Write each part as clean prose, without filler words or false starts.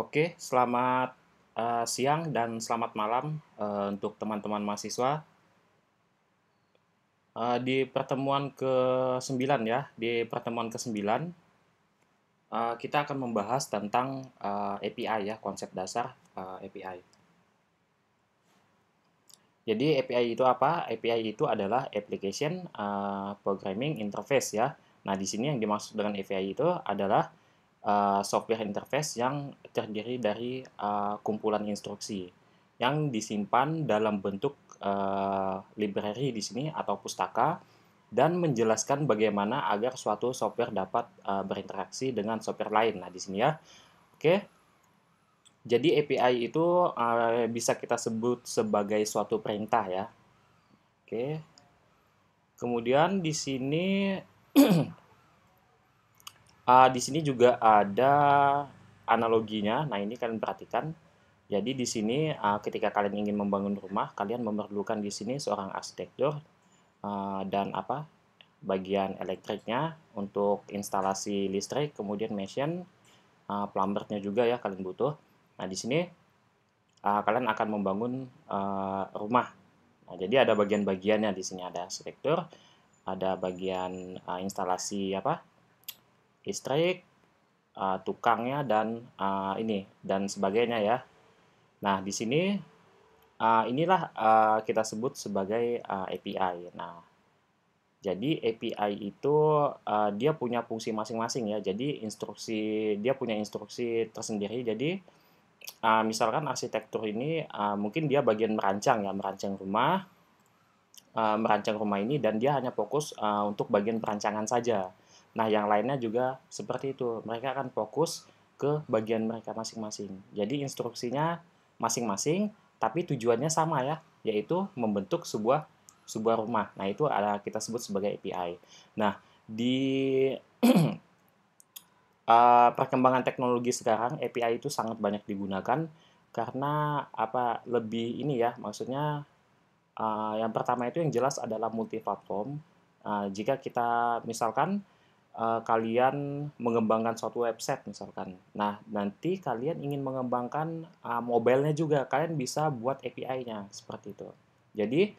Oke, selamat siang dan selamat malam untuk teman-teman mahasiswa. Di pertemuan ke-9 ya, di pertemuan ke-9 kita akan membahas tentang API ya, konsep dasar API. Jadi API itu apa? API itu adalah Application Programming Interface ya. Nah, di sini yang dimaksud dengan API itu adalah software interface yang terdiri dari kumpulan instruksi yang disimpan dalam bentuk library di sini atau pustaka dan menjelaskan bagaimana agar suatu software dapat berinteraksi dengan software lain. Nah, di sini ya. Oke. Jadi API itu bisa kita sebut sebagai suatu perintah ya. Oke. Kemudian di sini juga ada analoginya. Nah, ini kalian perhatikan. Jadi di sini ketika kalian ingin membangun rumah, kalian memerlukan di sini seorang arsitektur dan bagian elektriknya untuk instalasi listrik, kemudian mesin, plumbernya juga ya kalian butuh. Nah, di sini kalian akan membangun rumah. Nah, jadi ada bagian-bagiannya di sini, ada arsitektur, ada bagian instalasi listrik, tukangnya dan dan sebagainya ya. Nah, di sini inilah kita sebut sebagai API. Nah, jadi API itu dia punya fungsi masing-masing ya. Jadi dia punya instruksi tersendiri. Jadi misalkan arsitektur ini mungkin dia bagian merancang rumah ini dan dia hanya fokus untuk bagian perancangan saja. Nah, yang lainnya juga seperti itu. Mereka akan fokus ke bagian mereka masing-masing. Jadi instruksinya masing-masing, tapi tujuannya sama ya, yaitu membentuk sebuah sebuah rumah. Nah, itu kita sebut sebagai API. Nah, di perkembangan teknologi sekarang API itu sangat banyak digunakan karena lebih ini ya, maksudnya yang pertama itu yang jelas adalah multi-platform. Jika kita misalkan kalian mengembangkan suatu website misalkan. Nah, nanti kalian ingin mengembangkan mobile-nya juga, kalian bisa buat API-nya seperti itu. Jadi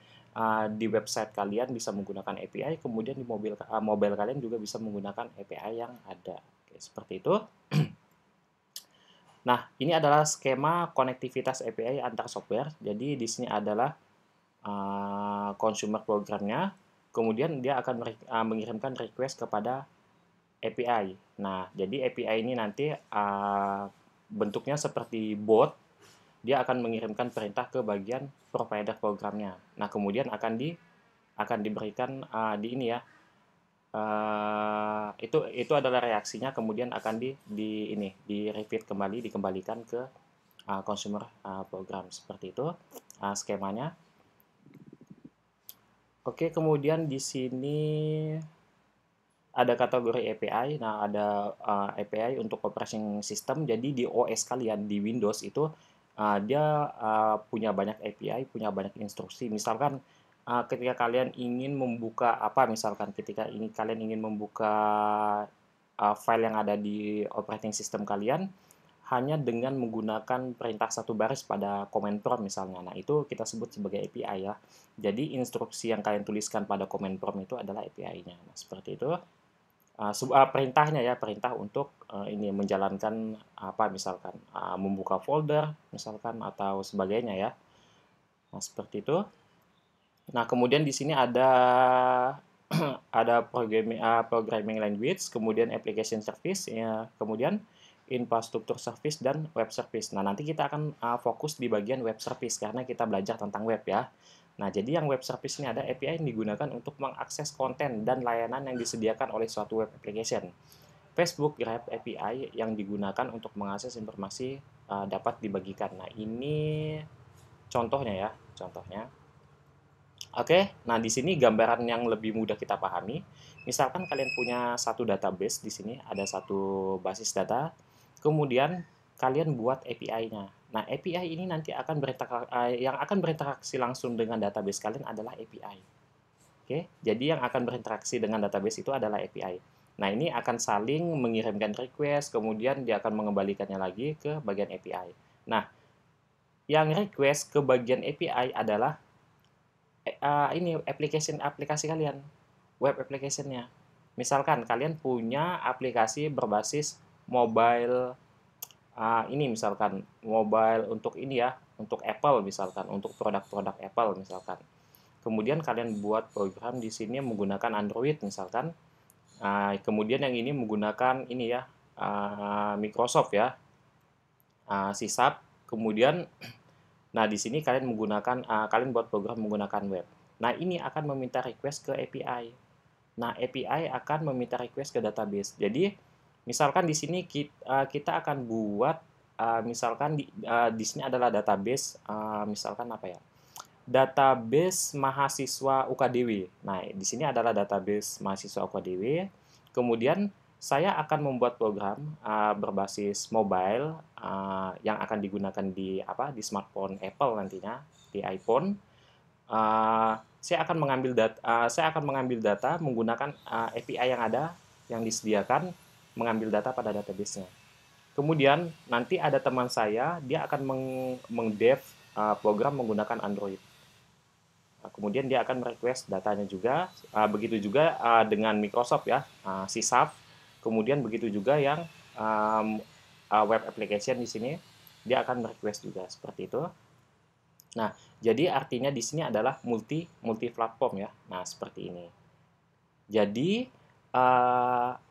di website kalian bisa menggunakan API, kemudian di mobile kalian juga bisa menggunakan API yang ada. Oke, seperti itu. Nah, ini adalah skema konektivitas API antar software. Jadi di sini adalah consumer programnya, kemudian dia akan mengirimkan request kepada API. Nah, jadi API ini nanti bentuknya seperti bot, dia akan mengirimkan perintah ke bagian provider programnya. Nah, kemudian akan diberikan di ini ya, itu adalah reaksinya, kemudian akan di repeat kembali, dikembalikan ke consumer program seperti itu skemanya. Oke, kemudian di sini ada kategori API. Nah, ada API untuk operating system. Jadi di OS kalian di Windows itu dia punya banyak API, punya banyak instruksi. Misalkan ketika kalian ingin membuka misalkan kalian ingin membuka file yang ada di operating system kalian hanya dengan menggunakan perintah satu baris pada command prompt misalnya. Nah, itu kita sebut sebagai API ya. Jadi instruksi yang kalian tuliskan pada command prompt itu adalah API-nya. Nah, seperti itu. Perintahnya ya, perintah untuk ini menjalankan misalkan membuka folder misalkan atau sebagainya ya. Nah, seperti itu. Nah, kemudian di sini ada ada programming language, kemudian application service ya, kemudian infrastructure service dan web service. Nah, nanti kita akan fokus di bagian web service karena kita belajar tentang web ya. Nah, jadi yang web service ini ada API yang digunakan untuk mengakses konten dan layanan yang disediakan oleh suatu web application. Facebook Grab API yang digunakan untuk mengakses informasi dapat dibagikan. Nah, ini contohnya ya, contohnya. Oke, nah di sini gambaran yang lebih mudah kita pahami. Misalkan kalian punya satu database di sini, ada satu basis data, kemudian kalian buat API-nya. Nah, API ini nanti yang akan berinteraksi langsung dengan database kalian adalah API. Oke, jadi yang akan berinteraksi dengan database itu adalah API. Nah, ini akan saling mengirimkan request, kemudian dia akan mengembalikannya lagi ke bagian API. Nah, yang request ke bagian API adalah ini aplikasi kalian, web application-nya. Misalkan kalian punya aplikasi berbasis mobile, ini misalkan mobile untuk ini ya, untuk Apple misalkan, untuk produk-produk Apple misalkan. Kemudian kalian buat program di sini menggunakan Android misalkan. Kemudian yang ini menggunakan ini ya, Microsoft ya, C#. Kemudian, nah di sini kalian menggunakan, kalian buat program menggunakan web. Nah ini akan meminta request ke API. Nah API akan meminta request ke database. Jadi misalkan di sini kita akan buat, misalkan di sini adalah database, misalkan apa ya? Database mahasiswa UKDW. Nah, di sini adalah database mahasiswa UKDW. Kemudian saya akan membuat program berbasis mobile yang akan digunakan di smartphone Apple nantinya, di iPhone. Saya akan mengambil data menggunakan API yang ada yang disediakan, mengambil data pada database-nya. Kemudian nanti ada teman saya, dia akan mengdev program menggunakan Android. Kemudian dia akan merequest datanya juga. Begitu juga dengan Microsoft ya, C#. Kemudian begitu juga yang web application di sini, dia akan merequest juga seperti itu. Nah, jadi artinya di sini adalah multi platform ya. Nah, seperti ini. Jadi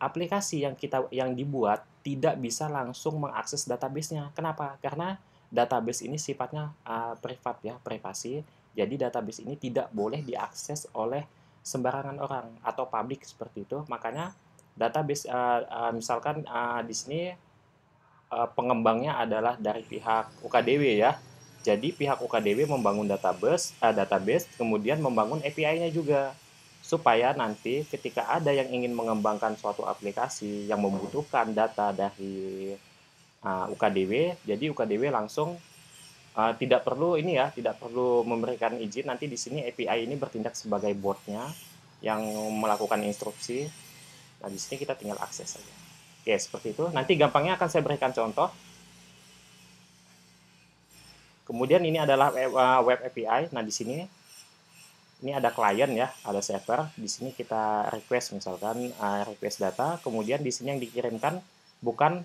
aplikasi yang dibuat tidak bisa langsung mengakses database-nya. Kenapa? Karena database ini sifatnya privat ya, privasi. Jadi database ini tidak boleh diakses oleh sembarangan orang atau publik seperti itu. Makanya database misalkan di sini pengembangnya adalah dari pihak UKDW ya. Jadi pihak UKDW membangun database, kemudian membangun API-nya juga supaya nanti ketika ada yang ingin mengembangkan suatu aplikasi yang membutuhkan data dari UKDW, jadi UKDW langsung tidak perlu ini ya, tidak perlu memberikan izin. Nanti di sini API ini bertindak sebagai bot-nya yang melakukan instruksi. Nah, di sini kita tinggal akses saja. Oke, seperti itu. Nanti gampangnya akan saya berikan contoh. Kemudian ini adalah web API. Nah, di sini ini ada klien ya, ada server. Di sini kita request misalkan request data, kemudian di sini yang dikirimkan bukan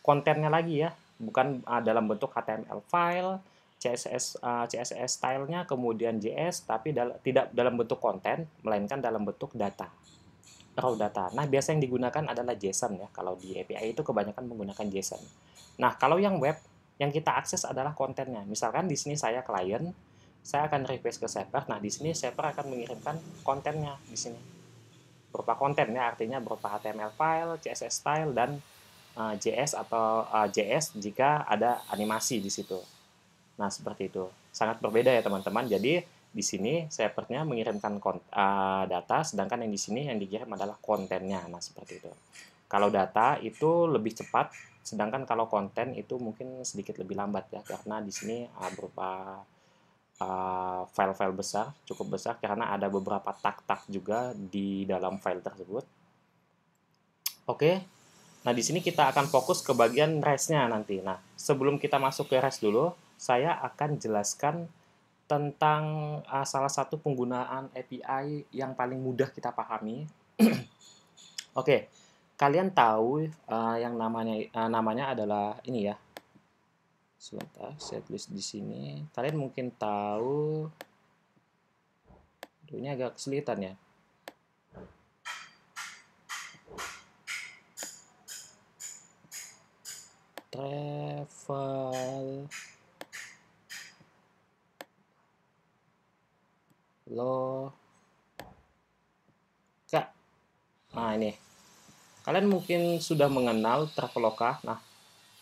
kontennya lagi ya, bukan dalam bentuk HTML file, CSS stylenya, kemudian JS, tapi tidak dalam bentuk konten, melainkan dalam bentuk data, raw data. Nah, biasa yang digunakan adalah JSON ya. Kalau di API itu kebanyakan menggunakan JSON. Nah, kalau yang web, yang kita akses adalah kontennya. Misalkan di sini saya klien, saya akan request ke server. Nah, di sini server akan mengirimkan kontennya di sini. Berupa kontennya, artinya berupa HTML file, CSS style, dan JS atau JS jika ada animasi di situ. Nah, seperti itu. Sangat berbeda ya, teman-teman. Jadi, di sini servernya mengirimkan data, sedangkan yang di sini yang dikirim adalah kontennya. Nah, seperti itu. Kalau data itu lebih cepat, sedangkan kalau konten itu mungkin sedikit lebih lambat ya, karena di sini berupa file-file besar, cukup besar, karena ada beberapa tag-tag juga di dalam file tersebut. Oke, nah di sini kita akan fokus ke bagian REST-nya nanti. Nah, sebelum kita masuk ke REST dulu, saya akan jelaskan tentang salah satu penggunaan API yang paling mudah kita pahami. Oke, kalian tahu yang namanya adalah ini ya. Sebentar, saya tulis di sini. Kalian mungkin tahu, ini agak kesulitan ya. Travel Kak. Nah, ini. Kalian mungkin sudah mengenal Traveloka. Nah,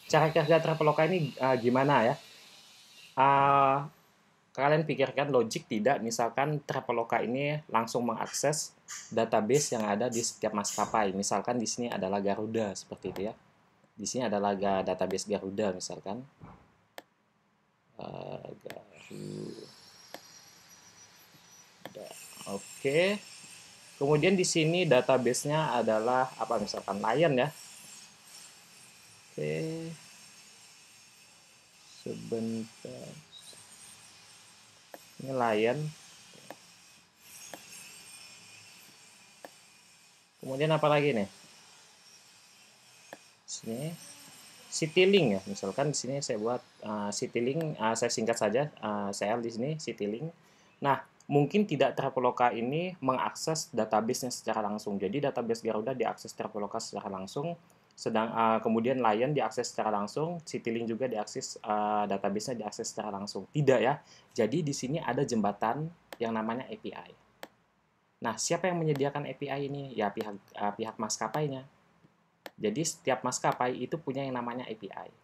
cara kerja Traveloka ini gimana ya? Kalian pikirkan logik tidak? Misalkan Traveloka ini langsung mengakses database yang ada di setiap maskapai. Misalkan di sini adalah Garuda, seperti itu ya. Di sini adalah database Garuda, misalkan. Garuda. Oke. Kemudian di sini database-nya adalah apa, misalkan Lion ya. Oke, sebentar. Ini Lion. Kemudian apa lagi nih? Sini Citylink ya. Misalkan di sini saya buat Citylink, saya singkat saja CL di sini Citylink. Nah, mungkin tidak Traveloka ini mengakses database-nya secara langsung. Jadi database Garuda diakses Traveloka secara langsung, sedang kemudian Lion diakses secara langsung, Citylink juga diakses database-nya diakses secara langsung. Tidak ya. Jadi di sini ada jembatan yang namanya API. Nah, siapa yang menyediakan API ini? Ya pihak maskapainya. Jadi setiap maskapai itu punya yang namanya API.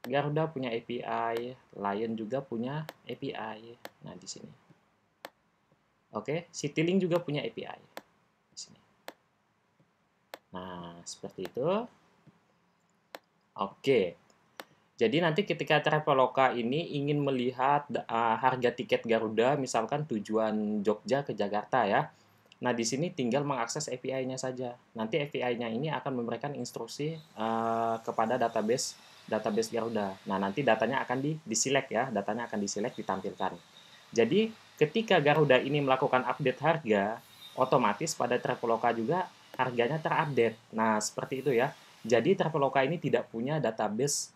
Garuda punya API, Lion juga punya API. Nah, di sini. Oke, Citylink juga punya API. Di sini. Nah, seperti itu. Oke. Jadi nanti ketika Traveloka ini ingin melihat harga tiket Garuda, misalkan tujuan Jogja ke Jakarta ya. Nah, di sini tinggal mengakses API-nya saja. Nanti API-nya ini akan memberikan instruksi kepada database Garuda. Nah, nanti datanya akan diselect ya, datanya akan diselect, ditampilkan. Jadi, ketika Garuda ini melakukan update harga, otomatis pada Traveloka juga harganya terupdate. Nah, seperti itu ya. Jadi, Traveloka ini tidak punya database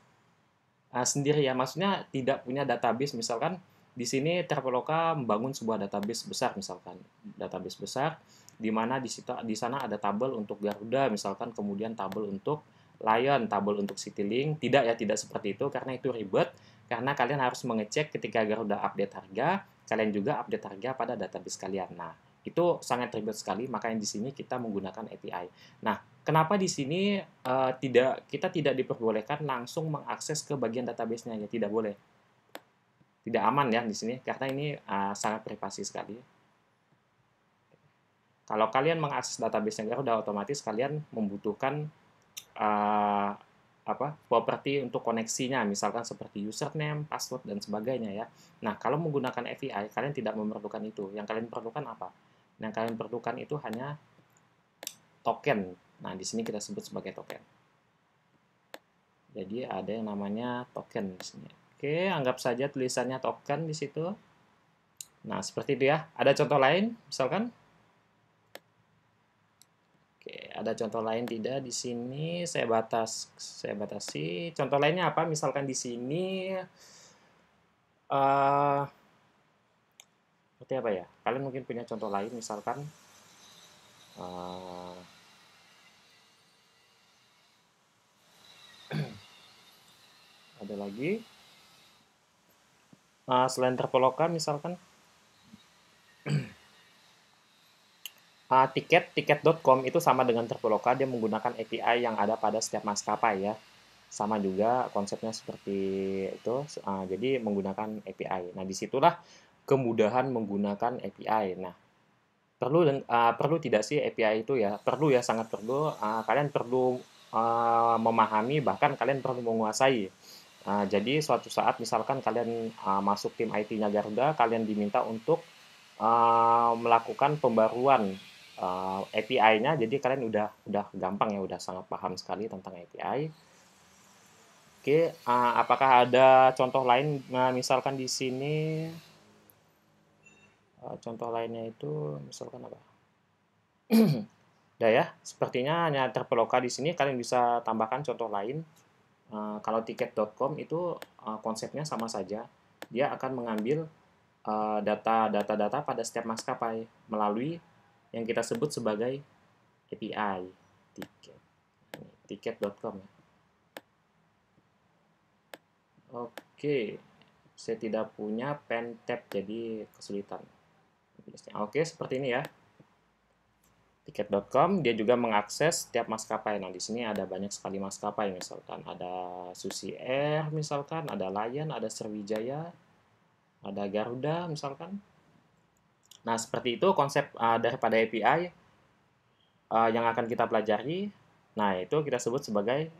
sendiri ya, maksudnya tidak punya database. Misalkan di sini Traveloka membangun sebuah database besar, misalkan database besar di mana di sana ada tabel untuk Garuda misalkan, kemudian tabel untuk Lion, tabel untuk Citylink. Tidak ya, tidak seperti itu karena itu ribet, karena kalian harus mengecek ketika Garuda update harga, kalian juga update harga pada database kalian. Nah, itu sangat ribet sekali, makanya di sini kita menggunakan API. Nah, kenapa di sini kita tidak diperbolehkan langsung mengakses ke bagian database-nya, ya tidak boleh, tidak aman ya di sini karena ini sangat privasi sekali. Kalau kalian mengakses database-nya Garuda, otomatis kalian membutuhkan properti untuk koneksinya, misalkan seperti username, password, dan sebagainya ya. Nah, kalau menggunakan API, kalian tidak memerlukan itu. Yang kalian perlukan apa? Yang kalian perlukan itu hanya token. Nah, di sini kita sebut sebagai token. Jadi ada yang namanya token di sini. Oke, anggap saja tulisannya token di situ. Nah, seperti itu ya. Ada contoh lain, misalkan? Oke, ada contoh lain tidak di sini? Saya batasi. Contoh lainnya apa? Misalkan di sini seperti apa ya? Kalian mungkin punya contoh lain, misalkan ada lagi selain Traveloka misalkan tiket.com itu sama dengan Traveloka, dia menggunakan API yang ada pada setiap maskapai ya. Sama juga konsepnya seperti itu, jadi menggunakan API. Nah, disitulah kemudahan menggunakan API. Nah, perlu tidak sih API itu ya? Perlu ya, sangat perlu. Kalian perlu memahami, bahkan kalian perlu menguasai. Jadi suatu saat misalkan kalian masuk tim IT-nya Garuda, kalian diminta untuk melakukan pembaruan API-nya, jadi kalian udah gampang ya, udah sangat paham sekali tentang API. Oke, apakah ada contoh lain? Nah, misalkan di sini contoh lainnya itu misalkan apa? Udah ya, sepertinya hanya Traveloka di sini. Kalian bisa tambahkan contoh lain. Kalau tiket.com itu konsepnya sama saja. Dia akan mengambil data-data pada setiap maskapai melalui yang kita sebut sebagai API tiket.com. Oke, saya tidak punya pen tab jadi kesulitan. Oke, seperti ini ya. Tiket.com dia juga mengakses setiap maskapai. Nah, di sini ada banyak sekali maskapai, misalkan ada Susi Air, misalkan ada Lion, ada Sriwijaya, ada Garuda, misalkan. Nah, seperti itu konsep daripada API yang akan kita pelajari. Nah, itu kita sebut sebagai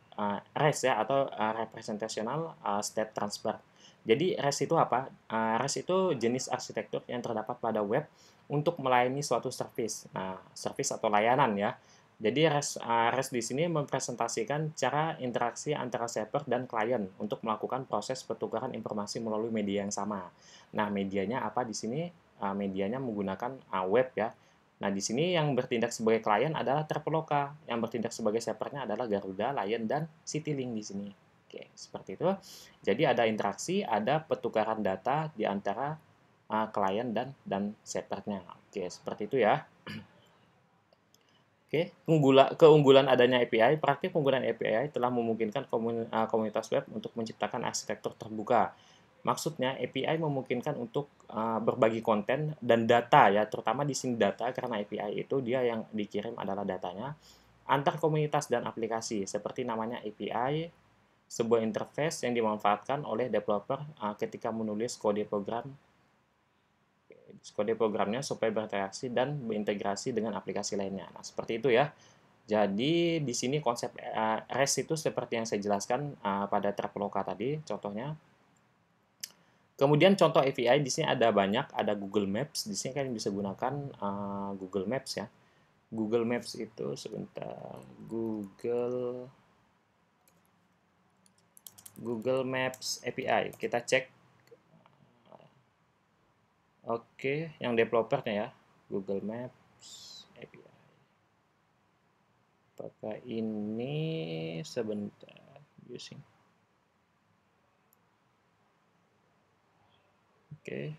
REST ya, atau Representational State Transfer. Jadi REST itu apa? REST itu jenis arsitektur yang terdapat pada web untuk melayani suatu service. Nah, service atau layanan ya. Jadi REST di sini mempresentasikan cara interaksi antara server dan klien untuk melakukan proses pertukaran informasi melalui media yang sama. Nah, medianya apa di sini? Medianya menggunakan web ya. Nah, di sini yang bertindak sebagai klien adalah Traveloka, yang bertindak sebagai servernya adalah Garuda, Lion, dan Citylink di sini. Oke, seperti itu. Jadi ada interaksi, ada pertukaran data di antara klien dan servernya. Oke, seperti itu ya. Oke, keunggulan adanya API, praktik penggunaan API telah memungkinkan komunitas web untuk menciptakan arsitektur terbuka. Maksudnya API memungkinkan untuk berbagi konten dan data ya, terutama di sini data karena API itu dia yang dikirim adalah datanya antar komunitas dan aplikasi seperti namanya API, sebuah interface yang dimanfaatkan oleh developer ketika menulis kode programnya supaya berinteraksi dan berintegrasi dengan aplikasi lainnya. Nah, seperti itu ya. Jadi di sini konsep REST itu seperti yang saya jelaskan pada Traveloka tadi contohnya. Kemudian contoh API di sini ada banyak, ada Google Maps. Di sini kalian bisa gunakan Google Maps ya. Google Maps itu sebentar. Google Maps API. Kita cek. Oke, yang developernya ya. Google Maps API. Apakah ini sebentar using. Oke.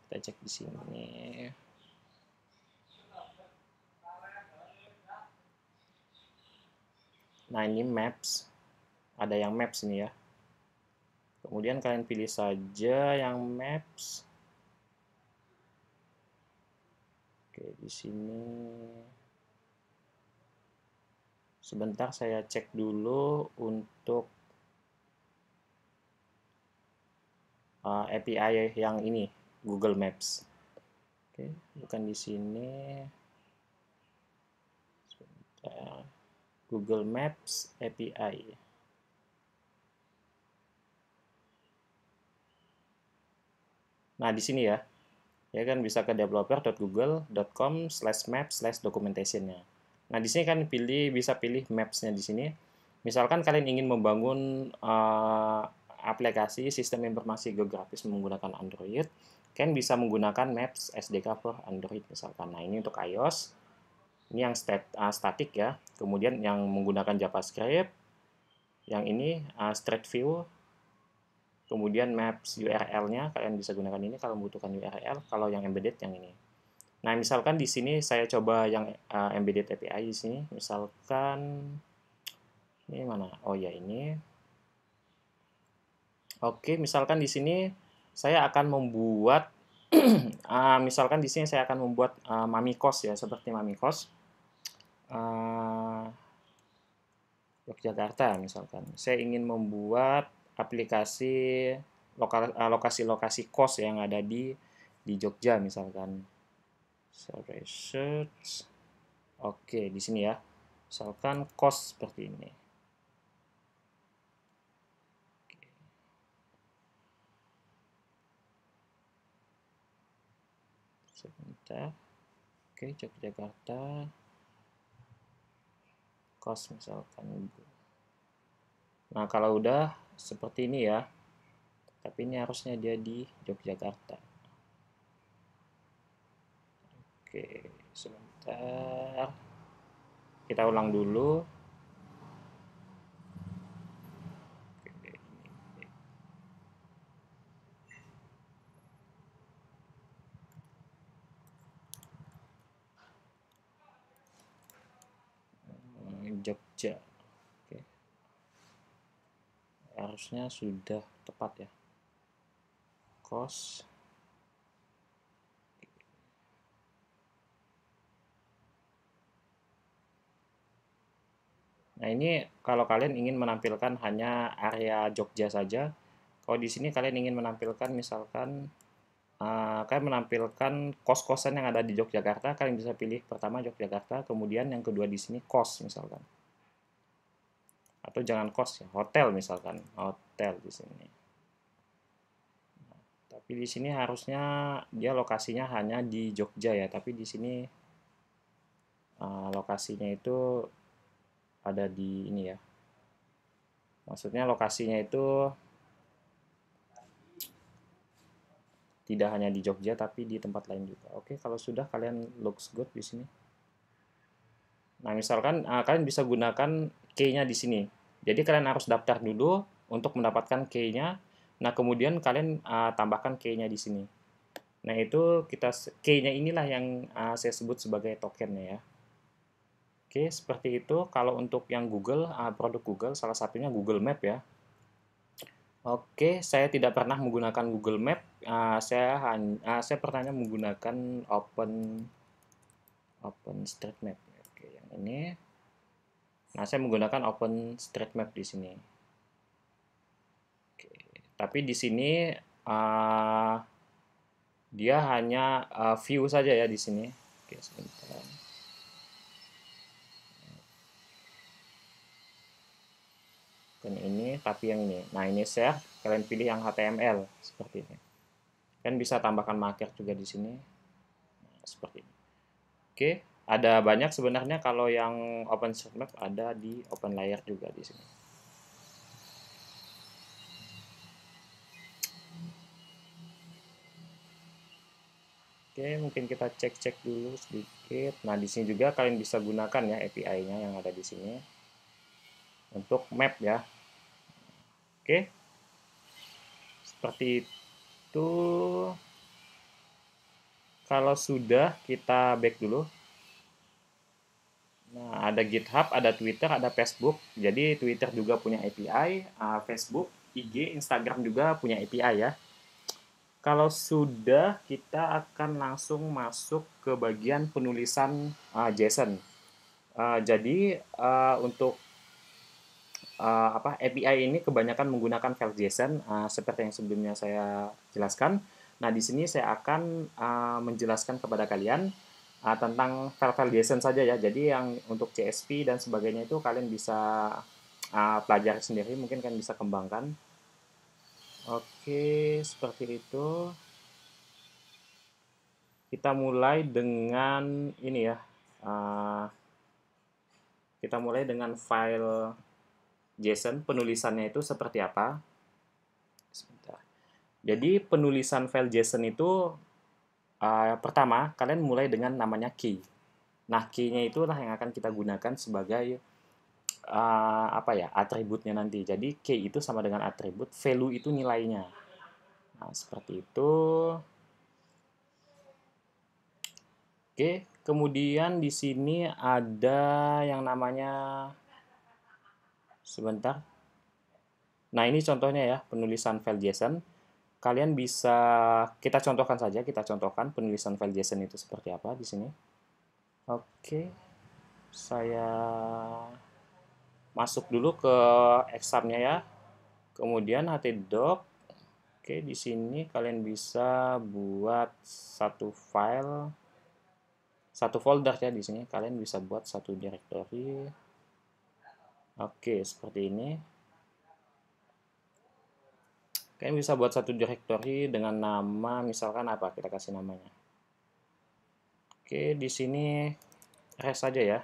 Kita cek di sini. Nah, ini Maps. Ada yang Maps ini ya. Kemudian kalian pilih saja yang Maps. Oke, di sini. Sebentar saya cek dulu untuk API yang ini, Google Maps. Oke, bukan di sini. Sebentar. Google Maps API. Nah, di sini ya. Ya kan bisa ke developer.google.com/map/documentation-nya. Nah, di sini kan bisa pilih maps-nya di sini. Misalkan kalian ingin membangun aplikasi sistem informasi geografis menggunakan Android, kalian bisa menggunakan Maps SDK for Android misalkan. Nah, ini untuk iOS. Ini yang static ya. Kemudian yang menggunakan JavaScript. Yang ini Street View. Kemudian Maps URL-nya kalian bisa gunakan ini kalau membutuhkan URL. Kalau yang embedded yang ini. Nah, misalkan di sini saya coba yang embedded API di sini. Misalkan ini mana? Oh ya, ini. Oke, misalkan di sini saya akan membuat misalkan di sini saya akan membuat Mamikos ya, seperti Mamikos. Yogyakarta misalkan. Saya ingin membuat aplikasi lokasi-lokasi kos yang ada di Jogja misalkan. Research. Oke, di sini ya. Misalkan kos seperti ini. Sebentar. Oke, Yogyakarta. Kos misalkan. Nah, kalau udah seperti ini ya. Tapi ini harusnya dia di Yogyakarta. Oke, sebentar. Kita ulang dulu. Jogja. Oke. Harusnya sudah tepat ya. Kos. Nah, ini kalau kalian ingin menampilkan hanya area Jogja saja. Kalau di sini kalian ingin menampilkan misalkan kalian menampilkan kos-kosan yang ada di Yogyakarta, kalian bisa pilih pertama Yogyakarta, kemudian yang kedua di sini kos misalkan. Atau jangan kos ya, hotel misalkan, hotel di sini. Tapi di sini harusnya dia lokasinya hanya di Jogja ya, tapi di sini lokasinya itu ada di ini ya. Maksudnya lokasinya itu tidak hanya di Jogja tapi di tempat lain juga. Oke, kalau sudah kalian looks good di sini. Nah, misalkan kalian bisa gunakan key-nya di sini. Jadi kalian harus daftar dulu untuk mendapatkan key-nya. Nah, kemudian kalian tambahkan key-nya di sini. Nah, itu key-nya inilah yang saya sebut sebagai tokennya ya. Oke, seperti itu. Kalau untuk yang Google, produk Google, salah satunya Google Map ya. Oke, saya tidak pernah menggunakan Google Map. Saya pernah menggunakan OpenStreetMap. Oke, yang ini. Nah, saya menggunakan OpenStreetMap di sini. Oke, tapi di sini uh, dia hanya view saja ya di sini. Oke, sebentar. Bukan ini, tapi yang ini. Nah, ini kalian pilih yang HTML seperti ini. Kalian bisa tambahkan marker juga di sini. Nah, seperti ini. Oke, ada banyak sebenarnya kalau yang OpenStreetMap ada di OpenLayer juga di sini. Oke, mungkin kita cek-cek dulu sedikit. Nah, di sini juga kalian bisa gunakan ya API-nya yang ada di sini untuk map ya. Oke, seperti itu. Kalau sudah, kita back dulu. Nah, ada GitHub, ada Twitter, ada Facebook. Jadi Twitter juga punya API, Facebook, IG, Instagram juga punya API ya. Kalau sudah, kita akan langsung masuk ke bagian penulisan JSON. Jadi untuk API ini kebanyakan menggunakan file JSON seperti yang sebelumnya saya jelaskan. Nah, di sini saya akan menjelaskan kepada kalian tentang file-file JSON saja ya. Jadi yang untuk CSV dan sebagainya itu kalian bisa pelajari sendiri, mungkin kalian bisa kembangkan. Oke, seperti itu. Kita mulai dengan ini ya. Kita mulai dengan file JSON, penulisannya itu seperti apa. Sebentar. Jadi penulisan file JSON itu pertama kalian mulai dengan namanya key. Nah, key-nya itulah yang akan kita gunakan sebagai atributnya nanti. Jadi key itu sama dengan atribut, value itu nilainya. Nah, seperti itu. Oke, kemudian di sini ada yang namanya sebentar. Nah, ini contohnya ya, penulisan file JSON. Kalian bisa kita contohkan saja, kita contohkan penulisan file JSON itu seperti apa di sini. Oke. Saya masuk dulu ke examnya ya. Kemudian htdoc. Oke, di sini kalian bisa buat satu file, satu folder ya di sini. Kalian bisa buat satu directory. Oke, seperti ini. Kalian bisa buat satu directory dengan nama misalkan apa? Kita kasih namanya. Oke, di sini res saja ya.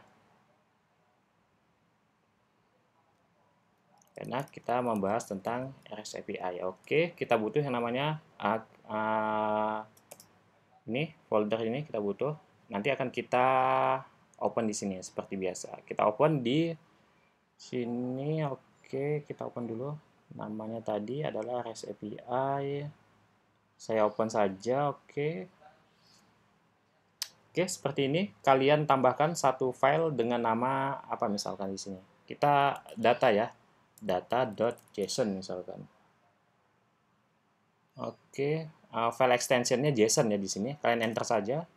Karena kita membahas tentang REST API. Oke, kita butuh yang namanya ini folder ini kita butuh. Nanti akan kita open di sini seperti biasa. Kita open di sini. Oke, kita open dulu. Namanya tadi adalah REST API. Saya open saja. Oke. Oke, seperti ini. Kalian tambahkan satu file dengan nama apa misalkan di sini. Kita data ya. Data.json misalkan. Oke, file extensionnya JSON ya di sini. Kalian enter saja.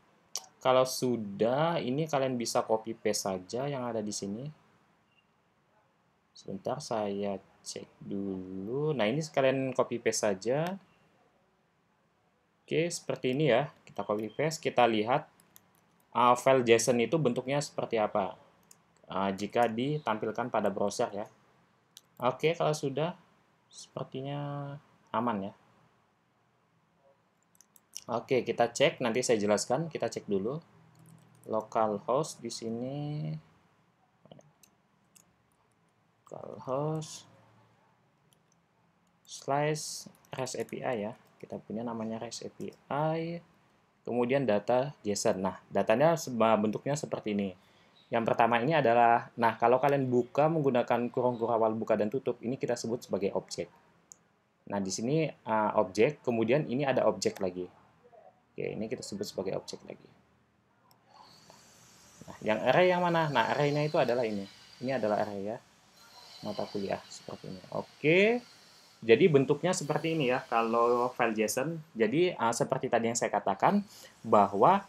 Kalau sudah, ini kalian bisa copy paste saja yang ada di sini. Sebentar, saya cek dulu. Nah, ini kalian copy paste saja. Oke, seperti ini ya. Kita copy paste, kita lihat file JSON itu bentuknya seperti apa jika ditampilkan pada browser ya. Oke, kalau sudah, sepertinya aman ya. Oke, kita cek. Nanti saya jelaskan. Kita cek dulu. Localhost di sini. Localhost slash REST API ya. Kita punya namanya REST API. Kemudian data JSON. Nah, datanya bentuknya seperti ini. Yang pertama ini adalah, nah kalau kalian buka menggunakan kurung awal buka dan tutup, ini kita sebut sebagai objek. Nah, di sini objek, kemudian ini ada objek lagi. Oke, ini kita sebut sebagai objek lagi. Nah, yang array yang mana? Nah, array-nya itu adalah ini. Ini adalah array ya, mata kuliah seperti ini. Oke, jadi bentuknya seperti ini ya kalau file JSON. Jadi seperti tadi yang saya katakan bahwa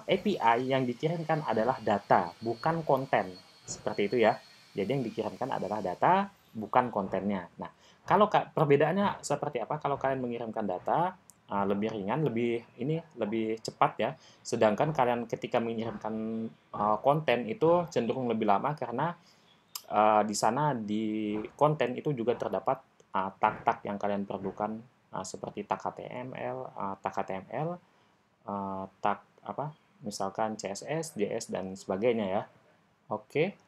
API yang dikirimkan adalah data, bukan konten. Seperti itu ya. Jadi yang dikirimkan adalah data, bukan kontennya. Nah, kalau perbedaannya seperti apa? Kalau kalian mengirimkan data lebih ringan, lebih cepat ya. Sedangkan kalian ketika mengirimkan konten itu cenderung lebih lama karena di sana di konten itu juga terdapat tag-tag yang kalian perlukan seperti tag HTML, tag apa, misalkan CSS, JS dan sebagainya ya. Oke,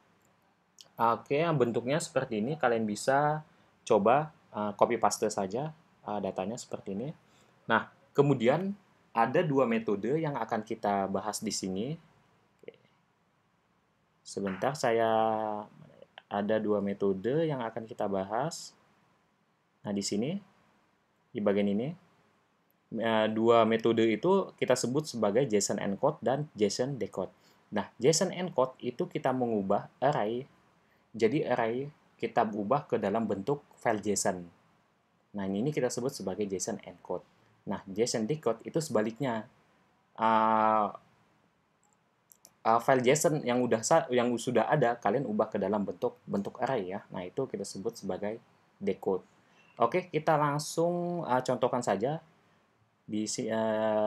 oke, bentuknya seperti ini. Kalian bisa coba copy paste saja datanya seperti ini. Nah, kemudian ada dua metode yang akan kita bahas di sini. Sebentar, ada dua metode yang akan kita bahas. Nah, di sini, di bagian ini, dua metode itu kita sebut sebagai JSON encode dan JSON decode. Nah, JSON encode itu kita mengubah array, jadi array kita ubah ke dalam bentuk file JSON. Nah, ini kita sebut sebagai JSON encode. Nah, JSON decode itu sebaliknya. File JSON yang sudah ada kalian ubah ke dalam bentuk array ya. Nah, itu kita sebut sebagai decode. Oke, kita langsung contohkan saja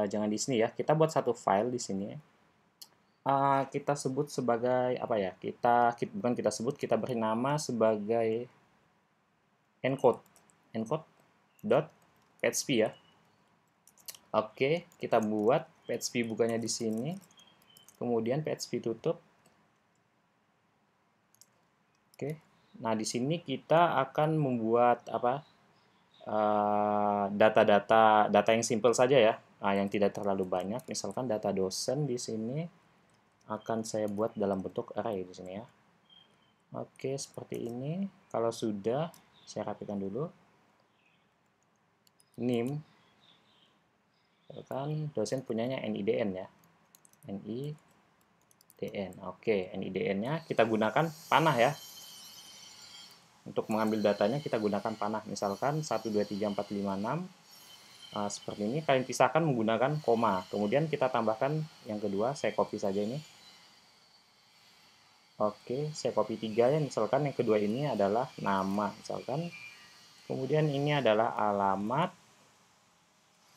jangan di sini ya. Kita buat satu file di sini. Kita sebut sebagai apa ya? Bukan kita sebut, kita beri nama sebagai encode.php ya. Oke, kita buat PHP bukanya di sini. Kemudian PHP tutup. Oke. Nah, di sini kita akan membuat apa? Data yang simple saja ya, yang tidak terlalu banyak. Misalkan data dosen di sini akan saya buat dalam bentuk array di sini ya. Oke, seperti ini. Kalau sudah, saya rapikan dulu. Name, misalkan dosen punyanya NIDN ya. NIDN. Oke, NIDN-nya kita gunakan panah ya. Untuk mengambil datanya kita gunakan panah. Misalkan 1, 2, 3, 4, 5, 6. Seperti ini. Kalian pisahkan menggunakan koma. Kemudian kita tambahkan yang kedua. Saya copy saja ini. Oke, saya copy 3 ya. Misalkan yang kedua ini adalah nama. Misalkan. Kemudian ini adalah alamat.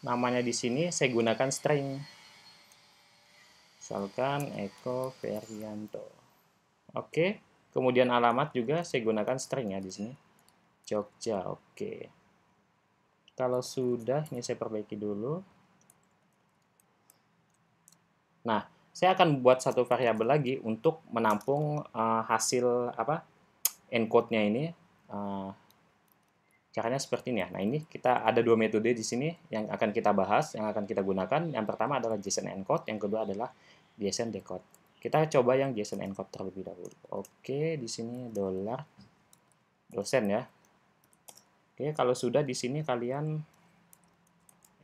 Namanya di sini saya gunakan string. Misalkan Eko Ferianto. Oke. Kemudian alamat juga saya gunakan string ya di sini. Jogja. Oke. Kalau sudah, ini saya perbaiki dulu. Nah, saya akan buat satu variabel lagi untuk menampung hasil apa encode-nya ini. Caranya seperti ini ya. Nah, ini kita ada dua metode di sini yang akan kita bahas, yang akan kita gunakan. Yang pertama adalah JSON encode, yang kedua adalah JSON decode. Kita coba yang JSON encode terlebih dahulu. Oke, di sini $dosen ya. Oke, kalau sudah di sini kalian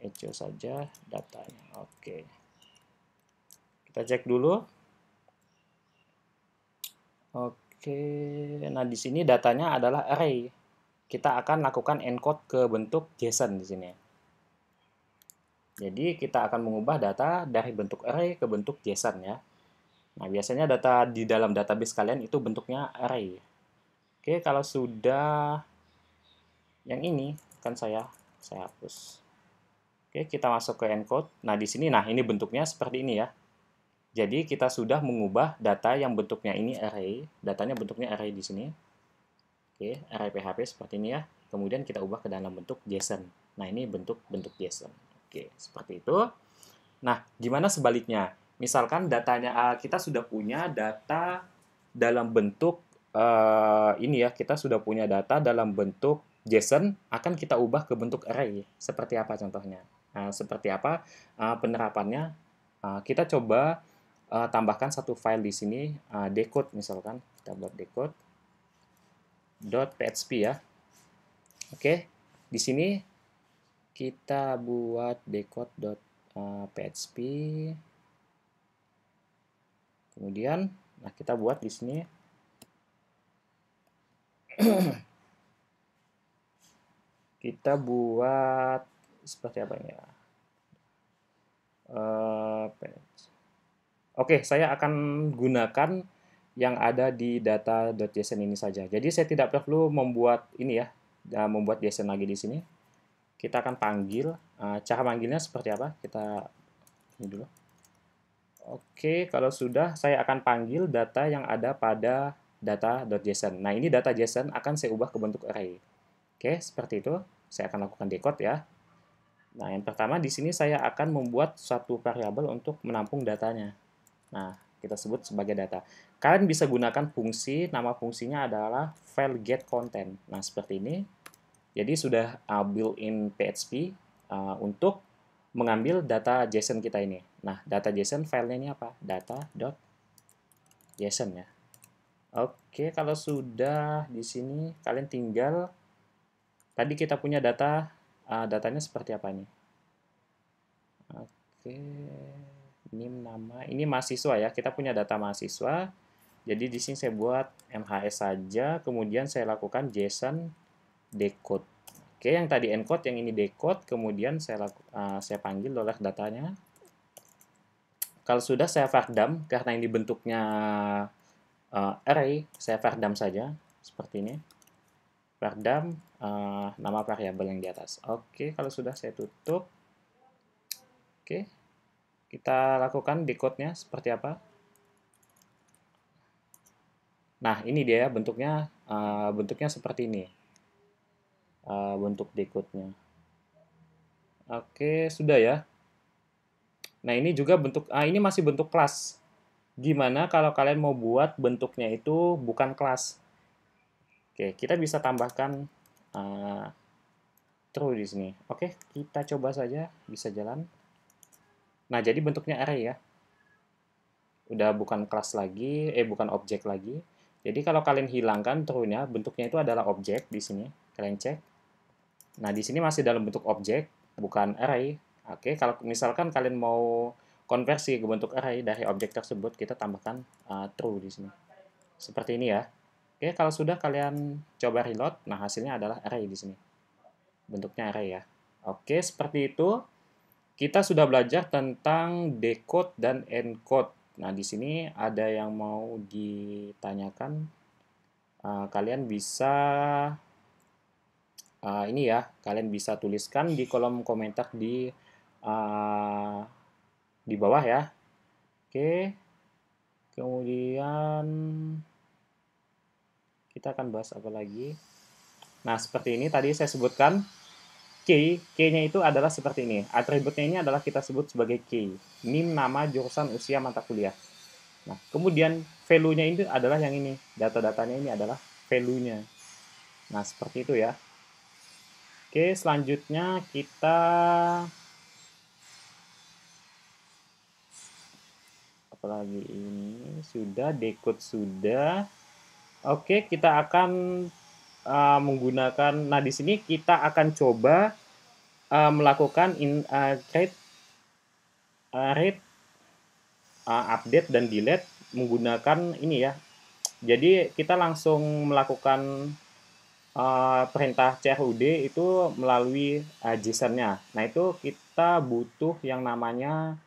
echo saja datanya. Oke. Kita cek dulu. Oke, nah di sini datanya adalah array. Kita akan lakukan encode ke bentuk JSON di sini. Jadi kita akan mengubah data dari bentuk array ke bentuk JSON ya. Nah, biasanya data di dalam database kalian itu bentuknya array. Oke, kalau sudah yang ini kan saya hapus. Oke, kita masuk ke encode. Nah, di sini, nah ini bentuknya seperti ini ya. Jadi kita sudah mengubah data yang bentuknya ini array, datanya bentuknya array di sini. Oke, array PHP seperti ini ya. Kemudian kita ubah ke dalam bentuk JSON. Nah, ini bentuk JSON. Oke, seperti itu. Nah, gimana sebaliknya? Misalkan datanya kita sudah punya data dalam bentuk ini ya, kita sudah punya data dalam bentuk JSON, akan kita ubah ke bentuk array. Seperti apa contohnya? Nah, seperti apa penerapannya? Kita coba tambahkan satu file di sini, decode misalkan. Kita buat decode.php ya. Oke, di sini kita buat decode.php. Kemudian, nah kita buat di sini kita buat seperti apa ini ya? Oke, saya akan gunakan yang ada di data.json ini saja. Jadi saya tidak perlu membuat ini ya, membuat JSON lagi di sini. Kita akan panggil, cara manggilnya seperti apa? Kita ini dulu. Oke, kalau sudah, saya akan panggil data yang ada pada data.json. Nah, ini data JSON akan saya ubah ke bentuk array. Oke, seperti itu. Saya akan lakukan decode ya. Nah, yang pertama di sini saya akan membuat satu variabel untuk menampung datanya. Nah, kita sebut sebagai data. Kalian bisa gunakan fungsi, nama fungsinya adalah file get content. Nah, seperti ini. Jadi sudah built-in PHP untuk mengambil data JSON kita ini. Nah, data JSON filenya ini apa? Data.json ya. Oke, kalau sudah di sini kalian tinggal tadi kita punya datanya seperti apa ini? Oke, ini nama, ini mahasiswa ya. Kita punya data mahasiswa. Jadi di sini saya buat MHS saja, kemudian saya lakukan JSON decode. Oke, yang tadi encode, yang ini decode, kemudian saya panggil oleh datanya. Kalau sudah saya var_dum, karena ini bentuknya array, saya var_dum saja, seperti ini. var_dum, nama variabel yang di atas. Oke, kalau sudah saya tutup. Oke, kita lakukan decode-nya seperti apa. Nah, ini dia bentuknya seperti ini. Bentuk decode-nya. Oke, sudah ya. Nah, ini juga ini masih bentuk kelas. Gimana kalau kalian mau buat bentuknya itu bukan kelas? Oke, kita bisa tambahkan true di sini. Oke, kita coba saja, bisa jalan. Nah, jadi bentuknya array ya. Udah bukan kelas lagi, bukan objek lagi. Jadi kalau kalian hilangkan true-nya, bentuknya itu adalah objek di sini. Kalian cek. Nah, di sini masih dalam bentuk objek, bukan array. Oke, kalau misalkan kalian mau konversi ke bentuk array dari objek tersebut, kita tambahkan true di sini. Seperti ini ya. Oke, kalau sudah kalian coba reload, nah hasilnya adalah array di sini. Bentuknya array ya. Oke, seperti itu. Kita sudah belajar tentang decode dan encode. Nah, di sini ada yang mau ditanyakan. Kalian bisa ini ya, kalian bisa tuliskan di kolom komentar di bawah ya. Oke. Kemudian kita akan bahas apa lagi. Nah, seperti ini tadi saya sebutkan key-nya itu adalah seperti ini. Atributnya ini adalah kita sebut sebagai key. NIM, nama, jurusan, usia, mata kuliah. Nah, kemudian value-nya ini adalah yang ini. Data-datanya ini adalah value-nya. Nah, seperti itu ya. Oke, selanjutnya kita apalagi ini sudah decode sudah. Oke, kita akan menggunakan. Nah, di sini kita akan coba melakukan read, update dan delete menggunakan ini ya. Jadi kita langsung melakukan perintah CRUD itu melalui JSON-nya. Nah, itu kita butuh yang namanya,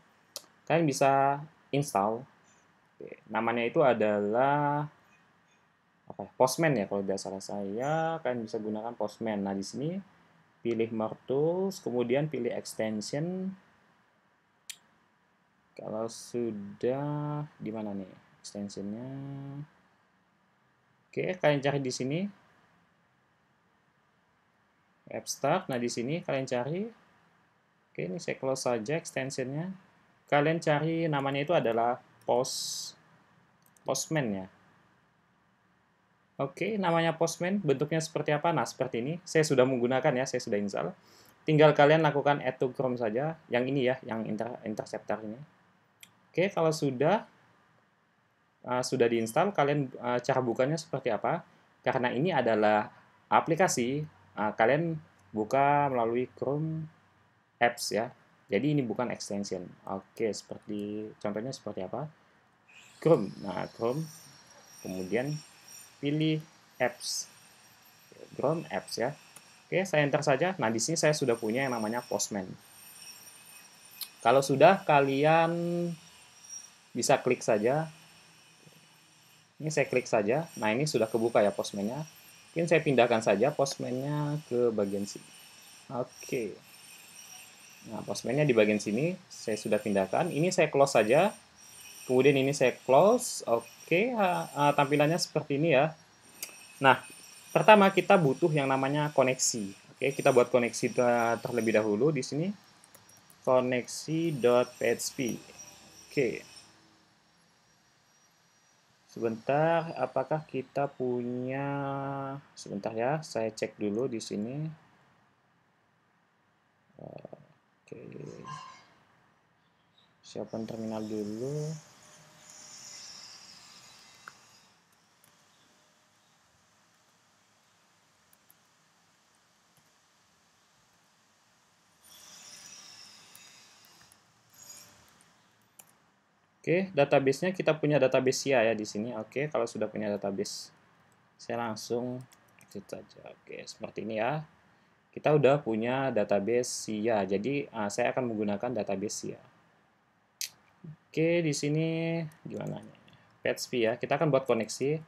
kalian bisa install. Namanya itu adalah apa? Postman ya, kalau tidak salah saya. Kalian bisa gunakan Postman. Nah, di sini pilih More Tools, kemudian pilih Extension. Kalau sudah, di mana nih extensionnya? Oke, kalian cari di sini. Abstract. Nah, di sini kalian cari. Oke, ini saya close saja extensionnya. Kalian cari namanya itu adalah Postman ya. Oke, namanya Postman. Bentuknya seperti apa? Nah, seperti ini. Saya sudah menggunakan ya, saya sudah install. Tinggal kalian lakukan add to Chrome saja. Yang ini ya, yang interceptor ini. Oke, kalau sudah diinstal, kalian cara bukanya seperti apa? Karena ini adalah aplikasi, kalian buka melalui Chrome Apps ya. Jadi ini bukan extension. Oke, contohnya seperti apa? Chrome. Nah, Chrome, kemudian pilih Apps. Chrome Apps ya. Oke, saya enter saja. Nah, di sini saya sudah punya yang namanya Postman. Kalau sudah, kalian bisa klik saja. Ini saya klik saja. Nah, ini sudah kebuka ya Postman-nya. Mungkin saya pindahkan saja Postman-nya ke bagian sini. Oke. Nah, Postman-nya di bagian sini saya sudah pindahkan. Ini saya close saja. Kemudian ini saya close. Oke, tampilannya seperti ini ya. Nah, pertama kita butuh yang namanya koneksi. Oke, kita buat koneksi terlebih dahulu di sini. Koneksi.php. Oke. Sebentar, apakah kita punya... Sebentar ya, saya cek dulu di sini. Oke. Siapkan terminal dulu. Oke, database-nya kita punya database SIA ya di sini. Oke, kalau sudah punya database, saya langsung exit saja. Oke, seperti ini ya. Kita udah punya database SIA. Jadi, saya akan menggunakan database SIA. Oke, di sini gimana nih? PHP ya. Kita akan buat koneksi.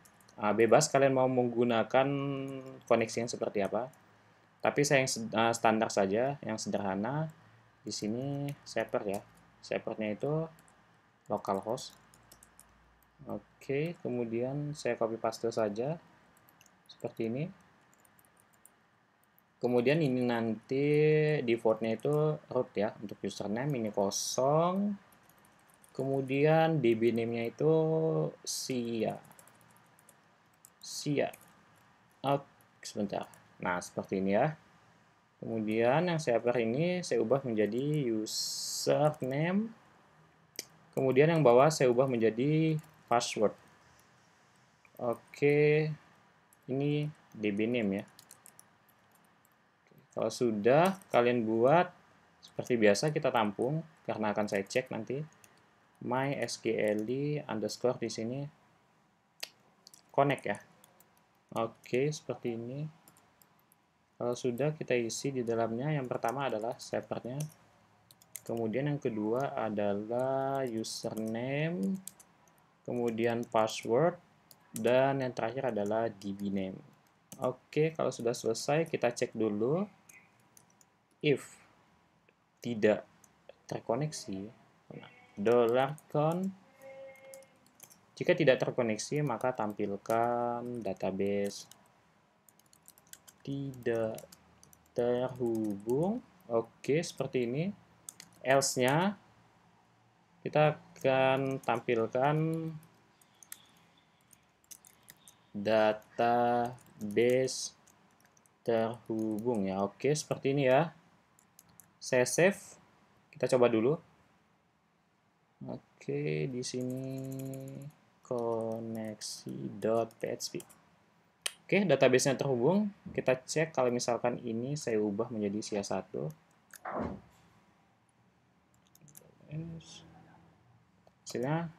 Bebas kalian mau menggunakan koneksi yang seperti apa. Tapi saya yang standar saja, yang sederhana. Di sini shepherd ya. Shepherdnya itu localhost. Oke, kemudian saya copy paste saja seperti ini. Kemudian ini nanti defaultnya itu root ya, untuk username ini kosong. Kemudian db name-nya itu sia. Sebentar. Nah, seperti ini ya. Kemudian yang saya upper ini saya ubah menjadi username. Kemudian yang bawah saya ubah menjadi password. Oke, ini db name ya. Kalau sudah kalian buat seperti biasa kita tampung karena akan saya cek nanti mysqli underscore di sini connect ya. Oke, seperti ini. Kalau sudah kita isi di dalamnya, yang pertama adalah shepherd-nya. Kemudian yang kedua adalah username, kemudian password, dan yang terakhir adalah db name. Oke, kalau sudah selesai kita cek dulu. If tidak terkoneksi, $count. Jika tidak terkoneksi, maka tampilkan database tidak terhubung. Oke, seperti ini. Else-nya kita akan tampilkan database terhubung ya. Oke, seperti ini ya. Saya save. Kita coba dulu. Oke, di sini koneksi.php. Oke, database-nya terhubung. Kita cek kalau misalkan ini saya ubah menjadi SIA1. Hasilnya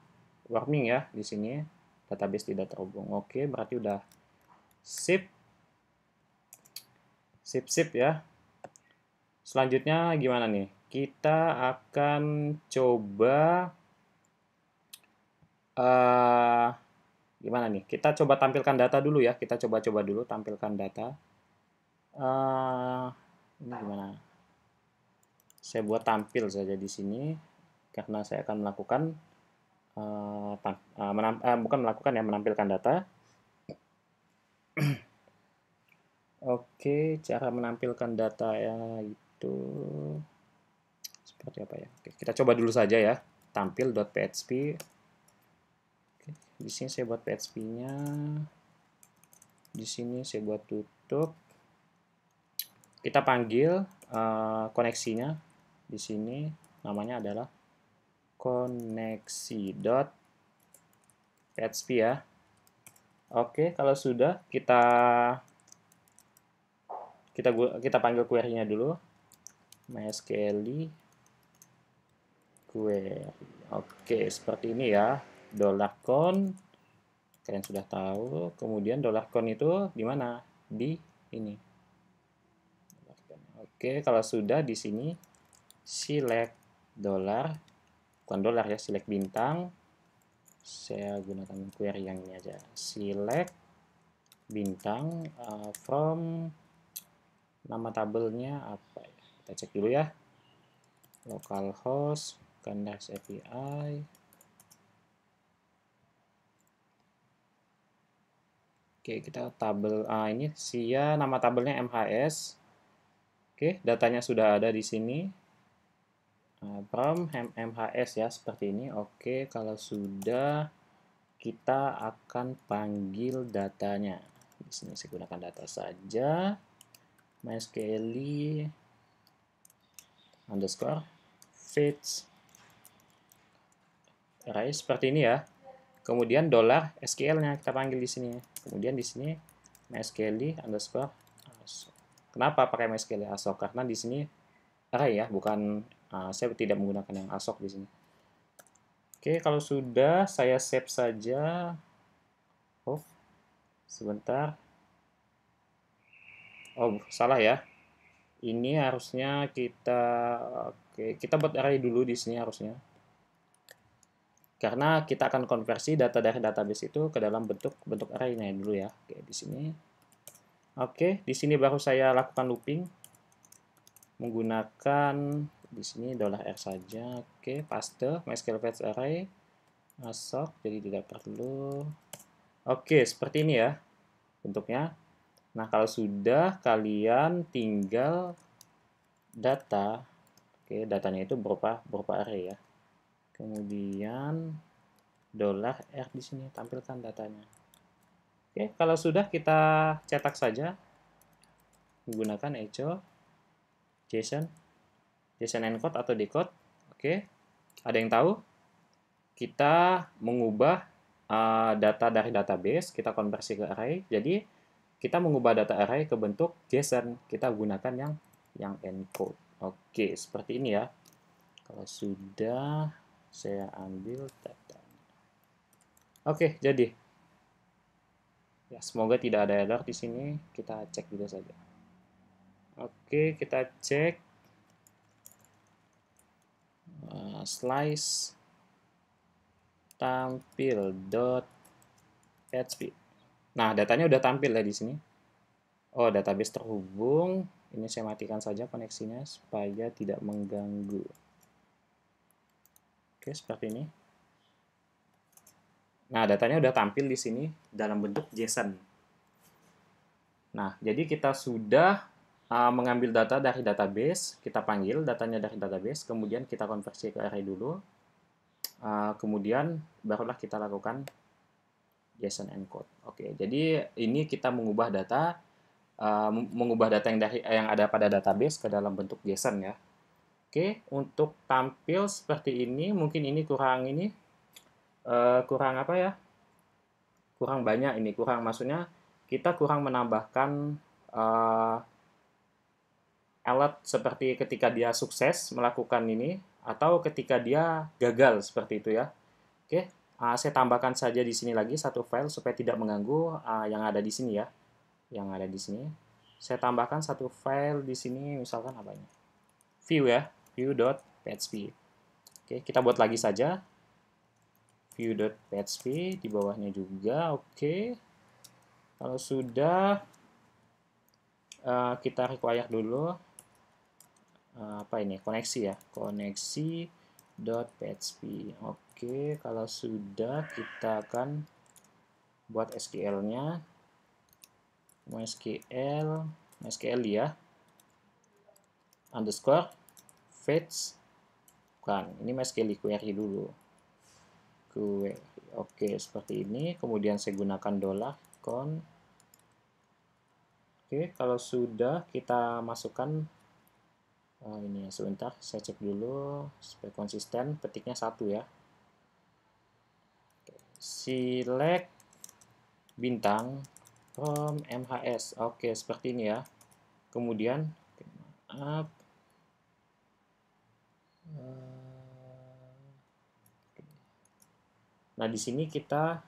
warning ya di sini. Database tidak terhubung. Oke, berarti udah sip. Sip ya. Selanjutnya gimana nih? Kita akan coba gimana nih? Kita coba tampilkan data dulu ya. Kita coba dulu tampilkan data. Ini gimana? Saya buat tampil saja di sini karena saya akan melakukan bukan melakukan ya, menampilkan data. Oke, cara menampilkan data ya itu seperti apa ya? Oke, kita coba dulu saja ya. Tampil.php. Oke, di sini saya buat PHP-nya. Di sini saya buat tutup. Kita panggil koneksinya. Di sini namanya adalah koneksi.php ya. Oke, kalau sudah kita panggil query-nya dulu. MySQL query. Oke, seperti ini ya. $con kalian sudah tahu. Kemudian $con itu di mana? Di ini. Oke, kalau sudah di sini select dollar, bukan dolar ya, select bintang. Saya gunakan query yang ini aja. Select bintang from nama tabelnya apa ya? Kita cek dulu ya. Localhost Canvas API. Oke, kita tabel ini sia nama tabelnya MHS. Oke, datanya sudah ada di sini. From MHS ya, seperti ini. Oke, kalau sudah kita akan panggil datanya. Di sini saya gunakan data saja. MySQL underscore fetch array seperti ini ya. Kemudian $SQL-nya kita panggil di sini. Kemudian di sini MySQL underscore ASOC. Kenapa pakai MySQL ASOC? Karena di sini array ya, bukan saya tidak menggunakan yang ASOC di sini. Oke, kalau sudah saya save saja. Oh, sebentar. Oh, salah ya. Ini harusnya kita buat array dulu di sini harusnya. Karena kita akan konversi data dari database itu ke dalam bentuk array-nya dulu ya. Oke, di sini. Oke, di sini baru saya lakukan looping menggunakan di sini $r saja. Oke, paste MySQL fetch array masuk, jadi tidak perlu. Oke, seperti ini ya bentuknya. Nah, kalau sudah kalian tinggal data. Oke, datanya itu berupa array ya. Kemudian $r di sini tampilkan datanya. Oke, kalau sudah kita cetak saja menggunakan echo JSON encode atau decode. Oke, ada yang tahu? Kita mengubah data dari database, kita konversi ke array. Jadi kita mengubah data array ke bentuk JSON. Kita gunakan yang encode. Oke, seperti ini ya. Kalau sudah saya ambil data. Oke, jadi ya, semoga tidak ada error di sini. Kita cek dulu saja. Oke, kita cek slice tampil.php. Nah, datanya udah tampil ya di sini. Oh, database terhubung. Ini saya matikan saja koneksinya supaya tidak mengganggu. Oke, seperti ini. Nah, datanya udah tampil di sini dalam bentuk JSON. Nah, jadi kita sudah mengambil data dari database, kita panggil datanya dari database, kemudian kita konversi ke array dulu, kemudian barulah kita lakukan JSON encode. Oke, jadi ini kita mengubah data yang ada pada database ke dalam bentuk JSON ya. Oke, untuk tampil seperti ini, mungkin ini kurang apa ya? Kurang banyak ini, maksudnya kita kurang menambahkan alat seperti ketika dia sukses melakukan ini atau ketika dia gagal seperti itu ya. Oke, saya tambahkan saja di sini lagi satu file supaya tidak mengganggu yang ada di sini ya. Yang ada di sini. Saya tambahkan satu file di sini misalkan apa ini? View ya, view.php. Oke, kita buat lagi saja. View.php di bawahnya juga. Oke. Kalau sudah kita require dulu apa ini, koneksi ya, koneksi .php. Oke, kalau sudah kita akan buat SQL-nya. MySQL ya, underscore fetch. Bukan, ini MySQL query dulu. Query. Oke, seperti ini. Kemudian saya gunakan $count. Oke, kalau sudah kita masukkan ini ya, sebentar saya cek dulu supaya konsisten, petiknya 1 ya. Select bintang from MHS. Oke, seperti ini ya. Kemudian maaf, nah di sini kita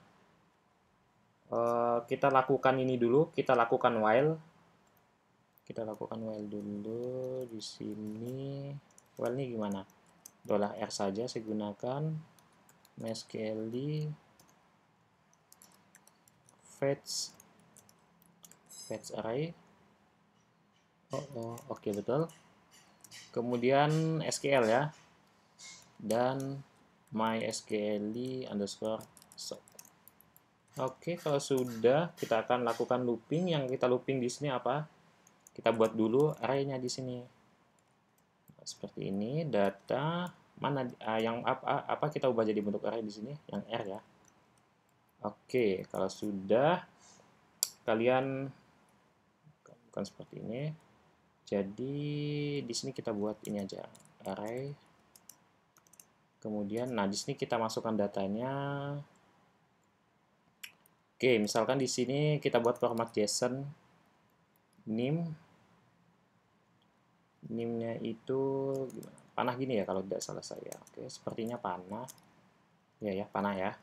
lakukan ini dulu, kita lakukan while dulu di sini. While ini gimana? $R saja saya gunakan. MySQL fetch array. Oke, betul. Kemudian SQL ya, dan MySQL underscore soap. Oke, kalau sudah kita akan lakukan looping. Yang kita looping di sini apa? Kita buat dulu array-nya di sini. Seperti ini, data mana yang apa kita ubah jadi bentuk array di sini, yang R ya. Oke, kalau sudah kalian bukan seperti ini. Jadi di sini kita buat ini aja, array. Kemudian nah di sini kita masukkan datanya. Oke, misalkan di sini kita buat format JSON nya itu gimana? Panah gini ya kalau tidak salah saya. Oke, sepertinya panah. Ya, panah ya.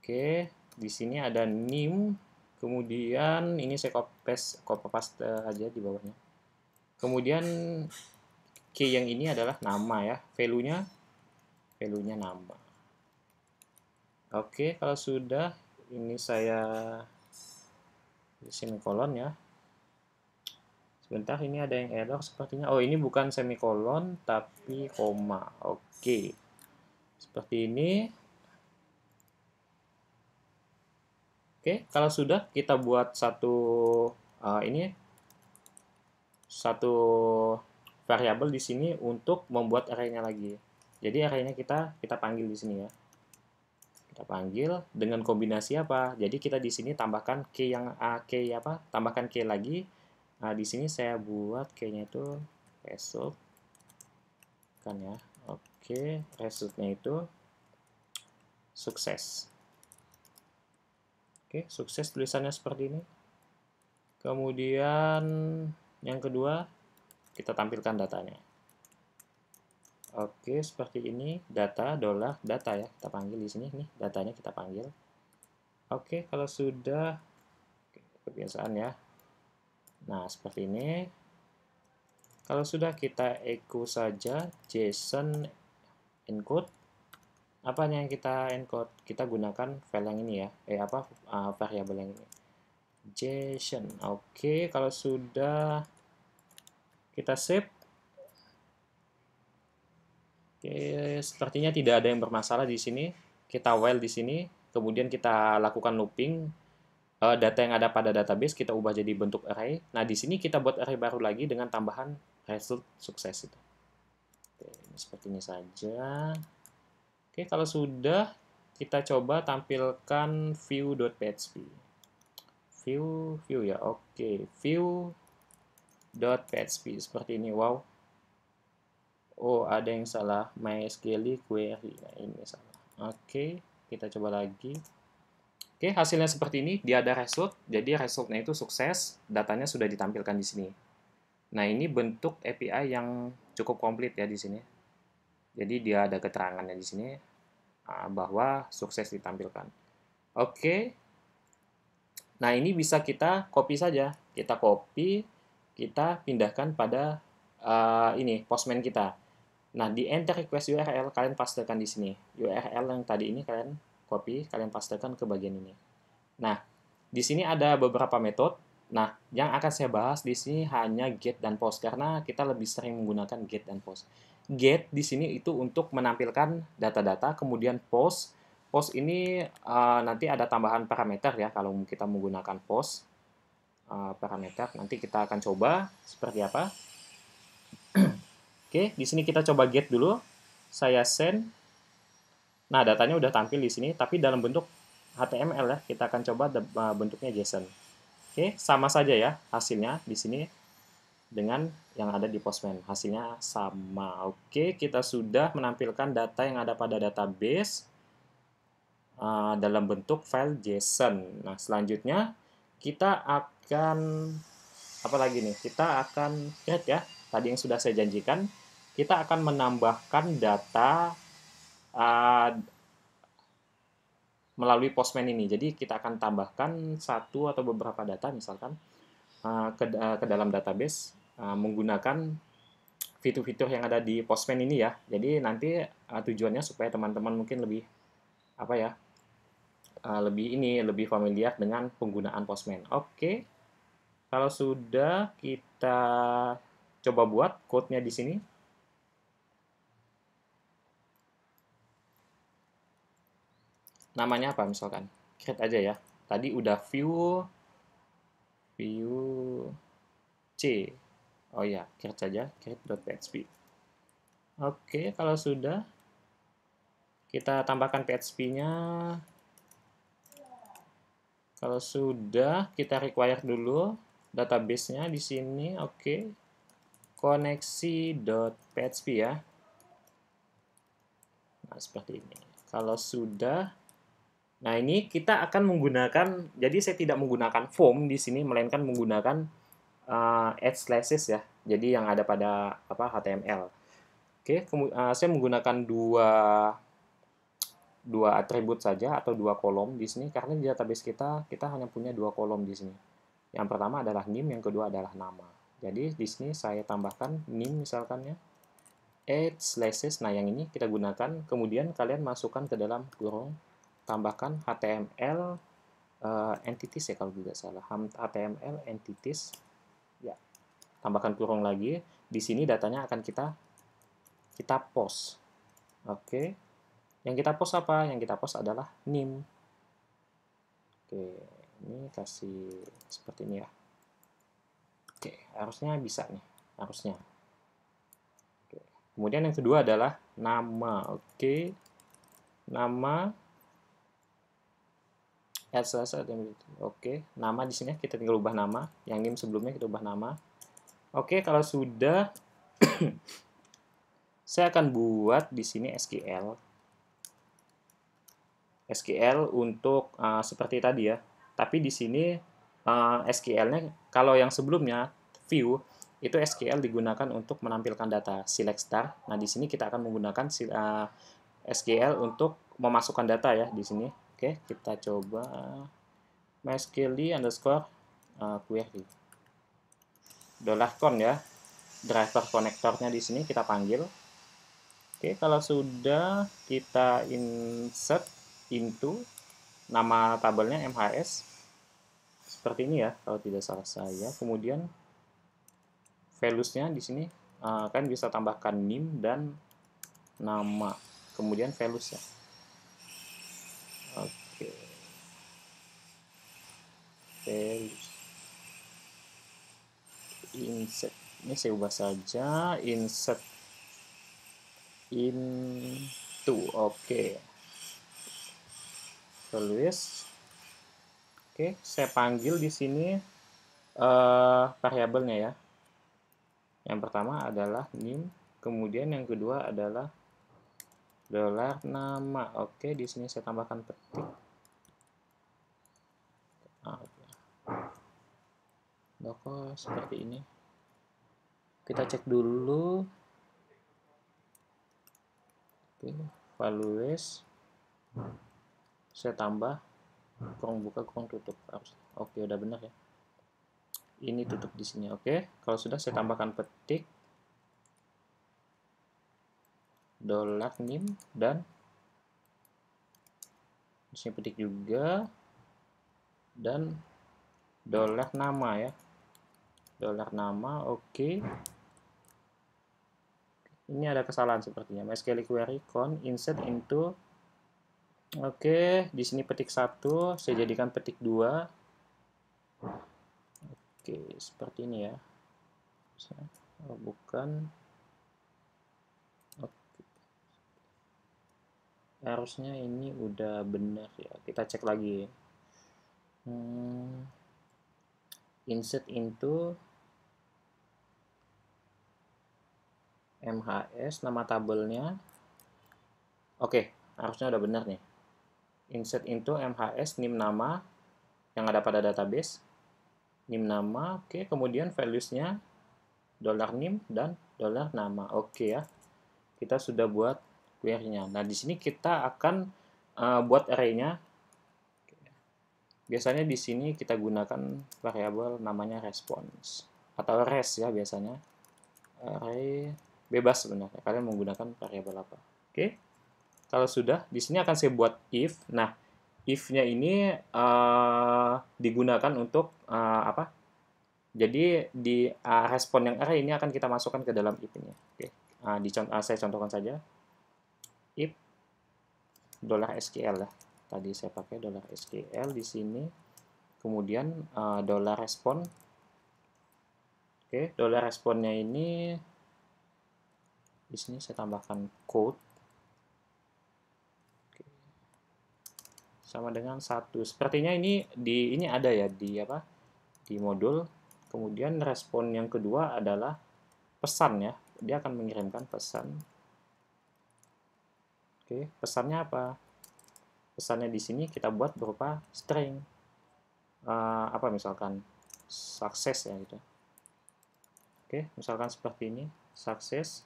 Oke, di sini ada nim. Kemudian ini saya copy paste aja di bawahnya. Kemudian key yang ini adalah nama ya, value-nya nama. Oke, kalau sudah ini saya semikolon ya. Sebentar, ini ada yang error sepertinya. Oh, ini bukan semikolon tapi koma. Oke. Seperti ini. Oke, kalau sudah kita buat satu satu variabel di sini untuk membuat array-nya lagi. Jadi array-nya kita panggil di sini ya. Kita panggil dengan kombinasi apa? Jadi kita di sini tambahkan tambahkan key lagi. Nah, di sini saya buat key-nya itu result kan ya. Oke, result-nya itu sukses. Oke, sukses tulisannya seperti ini. Kemudian yang kedua, kita tampilkan datanya. Oke, seperti ini, data ya, kita panggil di sini nih, datanya kita panggil. Oke, kalau sudah kebiasaan ya. Nah, seperti ini. Kalau sudah kita echo saja JSON encode. Apa yang kita encode? Kita gunakan file yang ini ya. Variabel yang ini. JSON. Oke, kalau sudah kita save. Oke, sepertinya tidak ada yang bermasalah di sini. Kita while di sini, kemudian kita lakukan looping. Data yang ada pada database kita ubah jadi bentuk array. Nah, di sini kita buat array baru lagi dengan tambahan result sukses itu. Oke, ini seperti ini saja. Oke, kalau sudah kita coba tampilkan view.php. View ya. Oke, view.php seperti ini. Wow. Oh, ada yang salah, MySQL query. Nah, ini salah. Oke, kita coba lagi. Oke, hasilnya seperti ini. Dia ada result, jadi resultnya itu sukses. Datanya sudah ditampilkan di sini. Nah, ini bentuk API yang cukup komplit ya di sini. Jadi dia ada keterangannya di sini bahwa sukses ditampilkan. Oke. Nah, ini bisa kita copy saja. Kita copy, kita pindahkan pada ini postman kita. Nah, di enter request URL kalian pastekan di sini. URL yang tadi ini kalian copy, kalian pastekan ke bagian ini. Nah, di sini ada beberapa metode. Nah, yang akan saya bahas di sini hanya get dan post karena kita lebih sering menggunakan get dan post. Get di sini itu untuk menampilkan data-data, kemudian post. Post ini nanti ada tambahan parameter ya kalau kita menggunakan post parameter. Nanti kita akan coba seperti apa. Oke, di sini kita coba get dulu. Saya send. Nah, datanya udah tampil di sini, tapi dalam bentuk HTML ya. Kita akan coba bentuknya JSON. Oke, sama saja ya hasilnya di sini dengan yang ada di Postman. Hasilnya sama. Oke, kita sudah menampilkan data yang ada pada database dalam bentuk file JSON. Nah, selanjutnya kita akan apa lagi nih? Kita akan create ya. Tadi yang sudah saya janjikan, kita akan menambahkan data uh, melalui Postman ini. Jadi kita akan tambahkan satu atau beberapa data misalkan ke dalam database menggunakan fitur-fitur yang ada di Postman ini ya. Jadi nanti tujuannya supaya teman-teman mungkin lebih apa ya, lebih familiar dengan penggunaan Postman. Oke, kalau sudah kita coba buat code-nya di sini. Namanya apa misalkan? Create aja ya. Tadi udah view C. Oh ya, create saja, create.php. Oke, kalau sudah kita tambahkan PHP-nya. Kalau sudah, kita require dulu database-nya di sini. Oke. Koneksi.php ya. Nah, seperti ini. Kalau sudah, nah ini kita akan menggunakan, jadi saya tidak menggunakan form di sini, melainkan menggunakan add slashes ya. Jadi yang ada pada HTML. Oke, saya menggunakan dua atribut saja atau dua kolom di sini karena di database kita hanya punya dua kolom di sini. Yang pertama adalah name, yang kedua adalah nama. Jadi di sini saya tambahkan name misalkan ya. Add slashes, nah yang ini kita gunakan. Kemudian kalian masukkan ke dalam kurung, tambahkan HTML entities ya kalau tidak salah. HTML entities. Ya, tambahkan kurung lagi. Di sini datanya akan kita post. Oke. Yang kita post apa? Yang kita post adalah name. Oke, ini kasih seperti ini ya. Oke, harusnya bisa nih. Harusnya. Oke. Kemudian yang kedua adalah nama. Oke. Nama Oke, nama di sini kita tinggal ubah nama. Yang name sebelumnya kita ubah nama. Oke, kalau sudah saya akan buat di sini SQL untuk seperti tadi ya. Tapi di sini SQL-nya kalau yang sebelumnya view itu SQL digunakan untuk menampilkan data select star. Nah, di sini kita akan menggunakan SQL untuk memasukkan data ya di sini. Oke, kita coba mysql_query $con ya. Driver konektornya di sini kita panggil. Oke, kalau sudah kita insert into nama tabelnya MHS seperti ini ya kalau tidak salah saya. Kemudian values-nya di sini kan bisa tambahkan name dan nama. Kemudian values ya. Oke. Values. Insert. Ini saya ubah saja insert into. Oke. Values. Oke, saya panggil di sini variabelnya ya. Yang pertama adalah name, kemudian yang kedua adalah $nama. Oke, di sini saya tambahkan petik. Kok seperti ini. Kita cek dulu. Oke, values. Saya tambah kurung buka, kurung tutup. Oke, udah benar ya. Ini tutup di sini. Oke, kalau sudah saya tambahkan petik $name dan di sini petik juga dan dolar nama ya. Dolar nama, oke. Ini ada kesalahan sepertinya. MySQL query con insert into. Oke, di sini petik 1, saya jadikan petik 2. Oke, seperti ini ya. Oh, bukan. Oke. Harusnya ini udah benar ya. Kita cek lagi. Insert into MHS, nama tabelnya. Oke, harusnya udah benar nih. Insert into MHS, nim nama yang ada pada database. Nim nama, oke. Kemudian values-nya $nim dan $nama. Oke ya. Kita sudah buat query-nya. Nah, di sini kita akan buat array-nya. Biasanya di sini kita gunakan variabel namanya response atau res ya biasanya. Array bebas sebenarnya. Kalian menggunakan variabel apa? Oke. Kalau sudah, di sini akan saya buat if. Nah, if-nya ini digunakan untuk apa? Jadi di respon yang array ini akan kita masukkan ke dalam if ini. Oke. Saya contohkan saja. If $SQL ya. Tadi saya pakai $SQL di sini. Kemudian $respon. Oke, $responnya ini di sini saya tambahkan code. Oke. Sama dengan 1. Sepertinya ini ada ya di apa? Di modul. Kemudian respon yang kedua adalah pesan ya. Dia akan mengirimkan pesan. Oke, pesannya apa? Pesannya di sini kita buat berupa string. Apa misalkan sukses ya gitu. Oke, misalkan seperti ini, sukses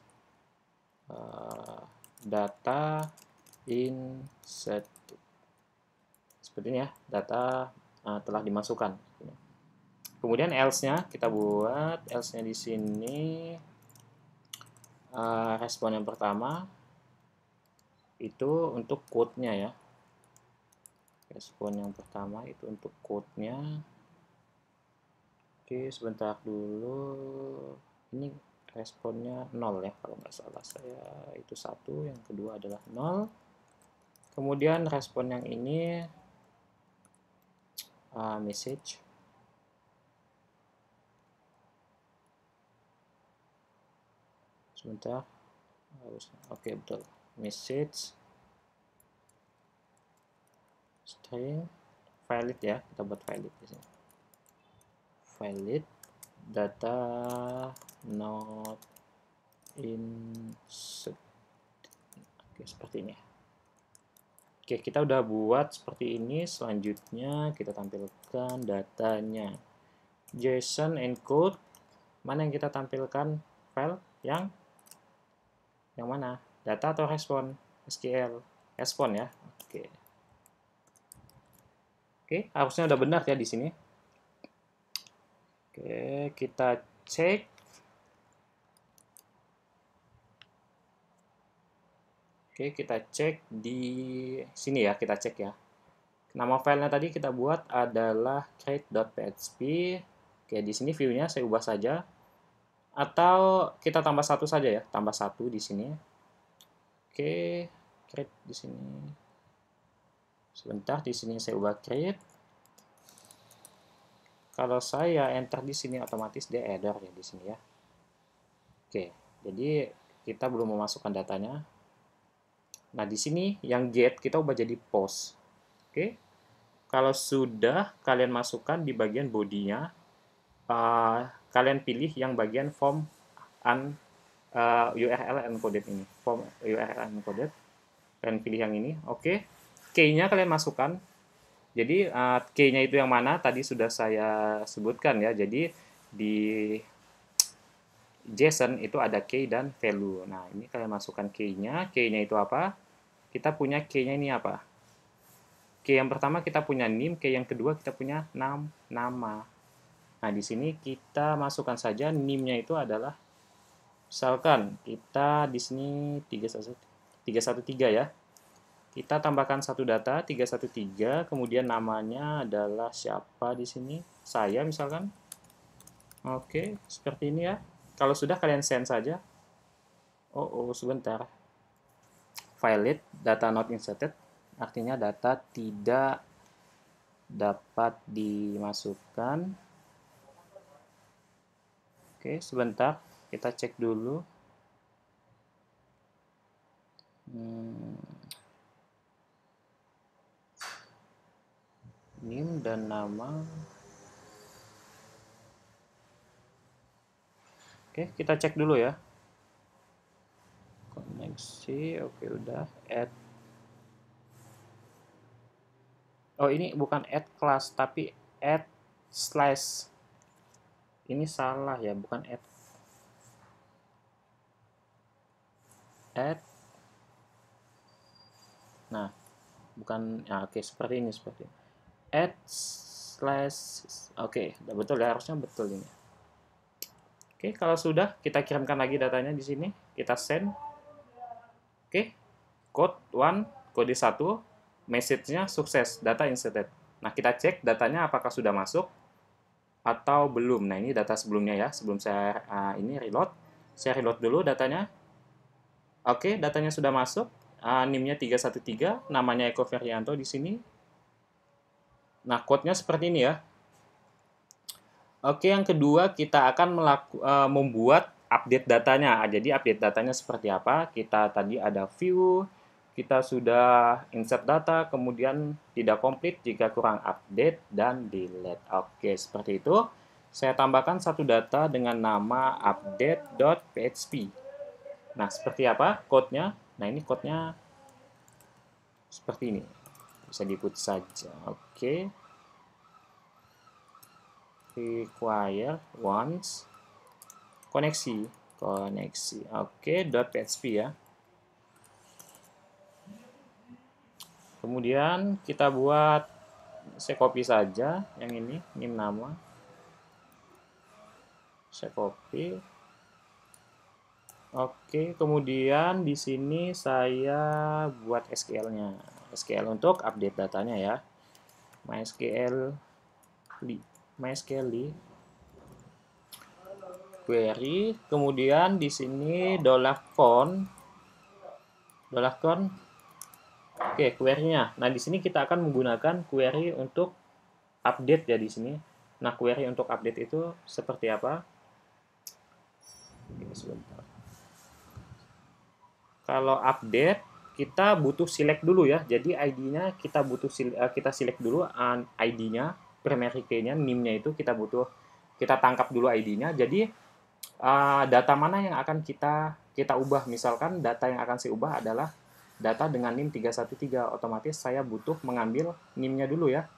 data insert. Seperti ini ya, data telah dimasukkan. Kemudian else-nya kita buat, else-nya di sini respon yang pertama itu untuk code-nya ya. Respon yang pertama itu untuk code-nya. Oke, sebentar dulu. Ini responnya 0 ya, kalau nggak salah saya itu 1, yang kedua adalah 0. Kemudian respon yang ini message. Sebentar. Oke, betul. Message string valid ya, kita buat valid di sini. Valid data not insert. Oke, seperti ini. Oke, kita udah buat seperti ini. Selanjutnya kita tampilkan datanya. JSON encode. Mana yang kita tampilkan? File yang mana? Data atau respon? SQL. Respon ya. Oke. Oke, harusnya udah benar ya di sini. Oke, kita cek. Oke, kita cek di sini ya, kita cek ya. Nama filenya tadi kita buat adalah create.php. Oke, di sini view-nya saya ubah saja. Atau kita tambah 1 saja ya, tambah 1 di sini. Oke, create di sini. Sebentar, di sini saya ubah create. Kalau saya enter di sini otomatis dia error ya di sini ya. Oke, jadi kita belum memasukkan datanya. Nah, di sini yang get kita ubah jadi post. Oke. Kalau sudah kalian masukkan di bagian bodinya, kalian pilih yang bagian form URL encoded ini. Form URL encoded. Kalian pilih yang ini. Oke. Key-nya kalian masukkan. Jadi key-nya itu yang mana? Tadi sudah saya sebutkan ya. Jadi di JSON itu ada key dan value. Nah, ini kalian masukkan key-nya. Key-nya itu apa? Kita punya key-nya ini apa? Key yang pertama kita punya name, key yang kedua kita punya nama. Nah, di sini kita masukkan saja name-nya itu adalah misalkan kita di sini 313 ya. Kita tambahkan satu data 313, kemudian namanya adalah siapa di sini? Saya misalkan. Oke, seperti ini ya. Kalau sudah kalian send saja. Oh, sebentar. Valid, data not inserted, artinya data tidak dapat dimasukkan. Oke, sebentar. Kita cek dulu. NIM dan nama. Oke, kita cek dulu ya. Koneksi, oke udah. Add. Oh, ini bukan add class, tapi add slash. Ini salah ya, bukan add. Add. Nah, bukan, ya, oke, seperti ini, seperti ini. Add slash, oke, betul ya, harusnya betul ini. Oke, kalau sudah, kita kirimkan lagi datanya di sini, kita send. Oke, code 1, kode 1, message-nya sukses, data inserted. Nah, kita cek datanya apakah sudah masuk atau belum. Nah, ini data sebelumnya ya, sebelum saya ini reload. Saya reload dulu datanya. Oke, datanya sudah masuk. NIM-nya 313, namanya Eko Ferianto di sini. Nah, code-nya seperti ini ya. Oke, yang kedua kita akan membuat update datanya. Jadi update datanya seperti apa? Kita tadi ada view, kita sudah insert data, kemudian tidak komplit jika kurang update, dan delete. Oke, seperti itu. Saya tambahkan satu data dengan nama update.php. Nah, seperti apa code-nya? Nah, ini code-nya seperti ini. Bisa di-put saja. Oke. Require once koneksi. Oke, .php ya. Kemudian kita buat, saya copy saja yang ini nama. Saya copy. Oke, kemudian di sini saya buat SQL-nya. SQL untuk update datanya ya. MySQL query, kemudian di sini $count. Oke, query-nya. Nah, di sini kita akan menggunakan query untuk update ya di sini. Nah, query untuk update itu seperti apa? Oke, sebentar. Kalau update, kita butuh select dulu ya. Jadi ID-nya kita butuh kita select dulu ID-nya, primary key-nya, NIM-nya itu kita tangkap dulu ID-nya. Jadi data mana yang akan kita ubah? Misalkan data yang akan saya ubah adalah data dengan NIM 313. Otomatis saya butuh mengambil NIM-nya dulu ya.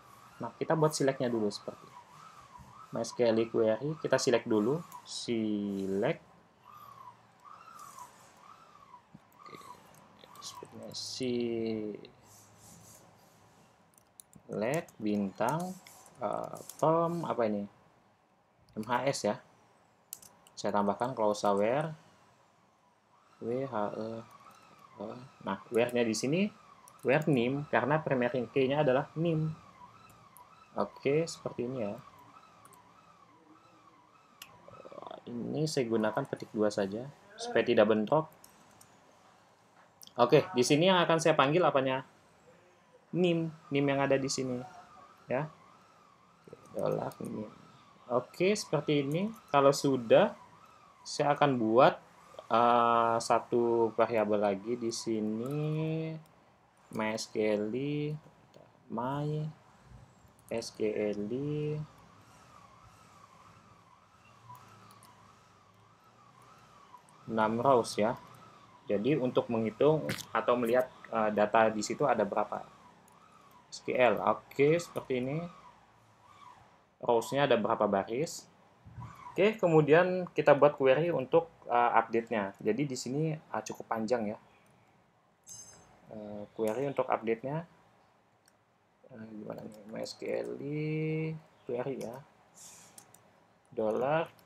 Nah, kita buat select-nya dulu seperti MySQL query, kita select dulu, select bintang form apa ini? MHS ya. Saya tambahkan clause where nah, where-nya di sini where NIM karena primary key-nya adalah NIM. Oke, seperti ini ya. Ini saya gunakan petik 2 saja supaya tidak bentrok. Oke, di sini yang akan saya panggil apanya? NIM yang ada di sini ya. $NIM. Oke, seperti ini. Kalau sudah, saya akan buat satu variabel lagi di sini, MySQL 6 rows ya. Jadi untuk menghitung atau melihat data di situ ada berapa. SQL, oke, seperti ini. Rows-nya ada berapa baris. Oke, kemudian kita buat query untuk update-nya. Jadi di sini cukup panjang ya. Query untuk update-nya. Gimana nih? MySQL query ya.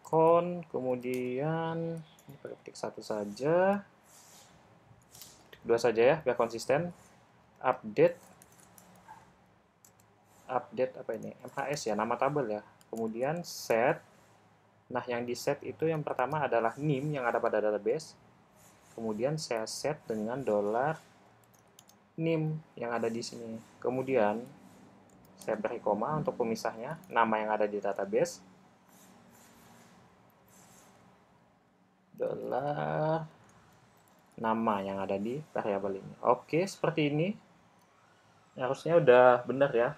$count, kemudian ini pakai petik 1 saja. Petik 2 saja ya, biar konsisten. update apa ini, MHS ya, nama tabel ya, kemudian set. Nah, yang di set itu yang pertama adalah NIM yang ada pada database, kemudian saya set dengan $NIM yang ada di sini, kemudian saya beri koma untuk pemisahnya, nama yang ada di database, dollar nama yang ada di variabel ini. Oke, seperti ini. Harusnya udah benar ya.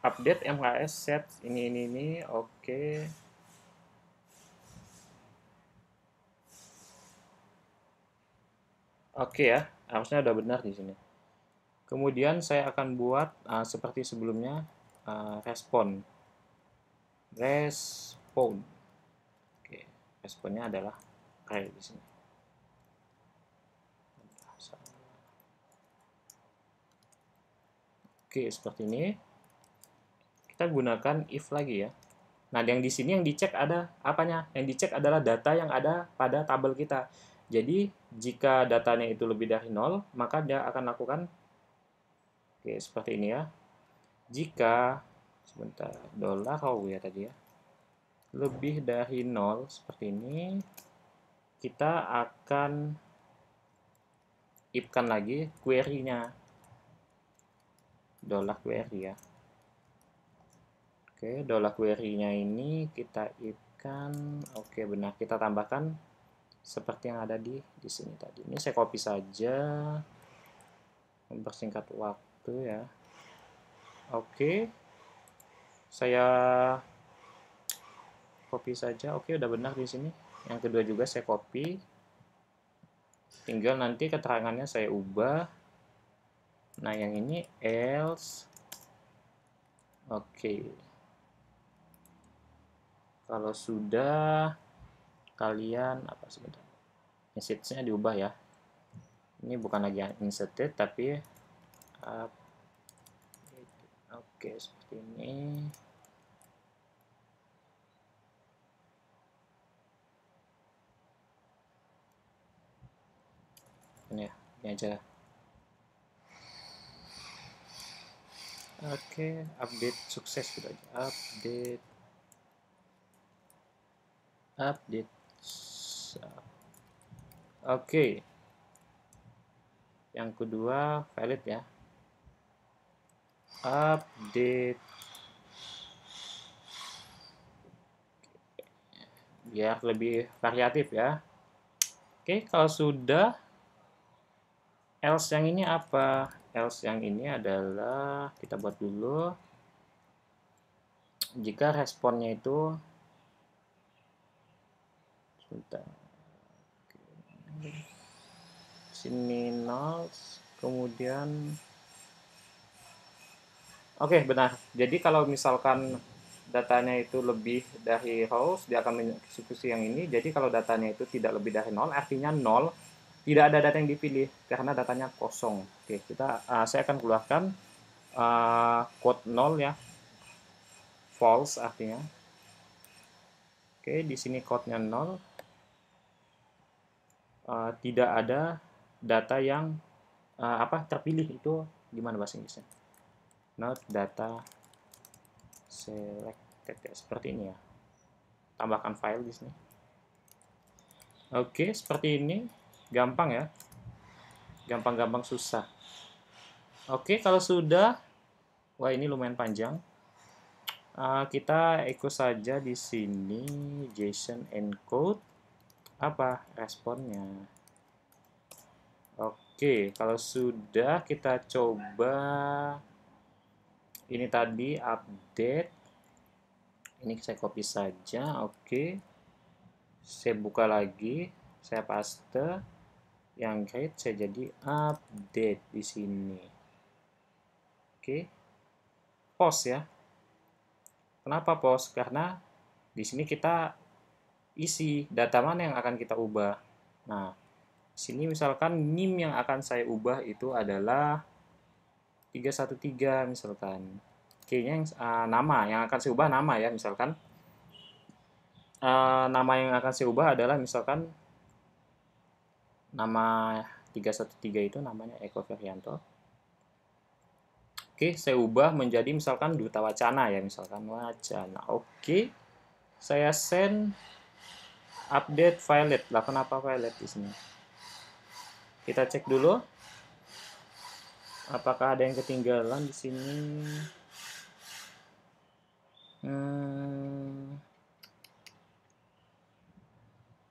Update MHS set ini. Oke. Oke ya, harusnya udah benar di sini. Kemudian saya akan buat seperti sebelumnya, respon. Oke, responnya adalah kayak di sini. Oke, seperti ini. Kita gunakan if lagi ya. Nah, yang di sini yang dicek ada apanya? Yang dicek adalah data yang ada pada tabel kita. Jadi, jika datanya itu lebih dari 0, maka dia akan lakukan, oke, seperti ini ya. Jika, sebentar, dollar ya tadi ya, lebih dari 0, seperti ini, kita akan if-kan lagi query-nya. Dollar query ya. Oke, dollar query-nya ini kita if-kan, oke benar, kita tambahkan seperti yang ada di sini tadi. Ini saya copy saja, mempersingkat waktu ya. Oke, saya copy saja. Oke, udah benar di sini. Yang kedua juga saya copy. Tinggal nanti keterangannya saya ubah. Nah, yang ini else. Oke. Kalau sudah, kalian apa sebentar? Message-nya diubah ya. Ini bukan lagi inserted tapi oke, seperti ini. Ini ya, ini aja. Oke, update sukses gitu aja. Update. Oke. Yang kedua valid ya. Update. Biar lebih variatif ya. Oke, kalau sudah, else yang ini apa? Else yang ini adalah, kita buat dulu, jika responnya itu, sebentar, sini null, kemudian, oke benar. Jadi kalau misalkan datanya itu lebih dari rows, dia akan mengeksekusi yang ini. Jadi kalau datanya itu tidak lebih dari 0, artinya 0, tidak ada data yang dipilih karena datanya kosong. Oke, saya akan keluarkan code 0 ya, false artinya. Oke, di sini code-nya 0, tidak ada data yang terpilih. Itu gimana bahasa Inggrisnya? Not data selected ya, seperti ini ya. Tambahkan file di sini. Oke, seperti ini. Gampang ya. Gampang-gampang susah. Oke, kalau sudah, wah ini lumayan panjang. Kita ikut saja di sini JSON encode apa responnya. Oke, kalau sudah kita coba ini tadi update. Ini saya copy saja. Oke. Saya buka lagi, saya paste. Yang create saya jadi update di sini. Oke. Post ya. Kenapa post? Karena di sini kita isi data mana yang akan kita ubah. Nah, di sini misalkan NIM yang akan saya ubah itu adalah 313 misalkan. Kayaknya nama yang akan saya ubah nama ya, misalkan nama yang akan saya ubah adalah misalkan Nama 313 itu namanya Eko Ferianto. Oke, saya ubah menjadi misalkan Duta Wacana ya, misalkan Wacana. Oke, saya send update violet. Lah kenapa violet di sini? Kita cek dulu apakah ada yang ketinggalan di sini.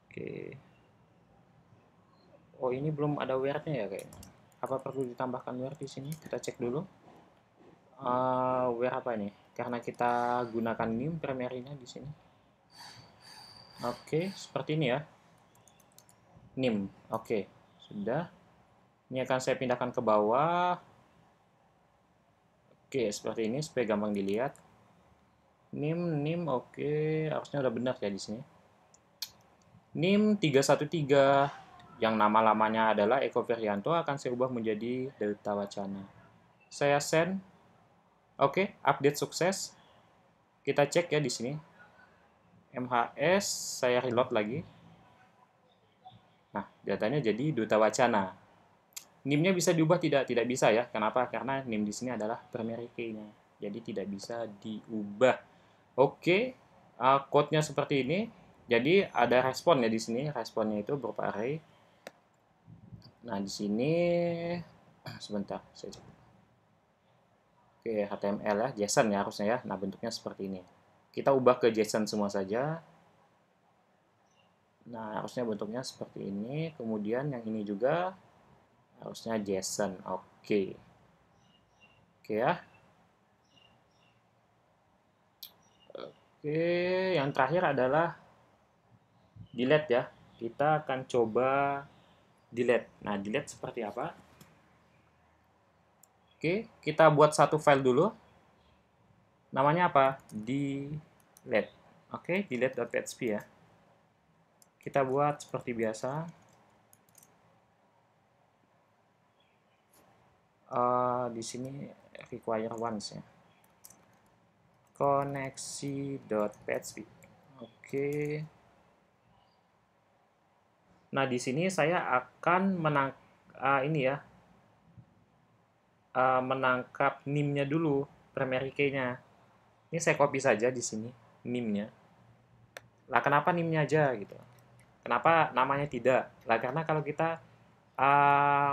Oke. Oh, ini belum ada where-nya ya kayaknya. Apa perlu ditambahkan where di sini? Kita cek dulu. Where apa ini? Karena kita gunakan nim primary-nya di sini. Oke, seperti ini ya. Nim. Oke, sudah. Ini akan saya pindahkan ke bawah. Oke, seperti ini supaya gampang dilihat. Nim, oke, harusnya udah benar ya di sini. Nim 313 yang nama-lamanya adalah Eko Ferianto akan saya ubah menjadi Duta Wacana. Saya send. Oke, update sukses. Kita cek ya di sini. MHS, saya reload lagi. Nah, datanya jadi Duta Wacana. NIM-nya bisa diubah tidak? Tidak bisa ya. Kenapa? Karena NIM di sini adalah primary key-nya. Jadi tidak bisa diubah. Oke, code-nya seperti ini. Jadi ada respon ya di sini. Responnya itu berupa array. Nah, di sini sebentar, saya cek. Oke, HTML ya, JSON ya harusnya ya. Nah, bentuknya seperti ini. Kita ubah ke JSON semua saja. Nah, harusnya bentuknya seperti ini. Kemudian yang ini juga harusnya JSON. Oke. Oke ya. Oke, yang terakhir adalah delete ya. Kita akan coba delete. Nah, delete seperti apa? Oke, kita buat satu file dulu. Namanya apa? Delete. Oke, delete.php ya. Kita buat seperti biasa. Di sini require once ya. Koneksi.php. Oke. Nah, di sini saya akan menangkap NIM-nya dulu, primary key-nya. Ini saya copy saja di sini NIM-nya. Lah kenapa NIM-nya aja gitu? Kenapa namanya tidak? Lah karena kalau kita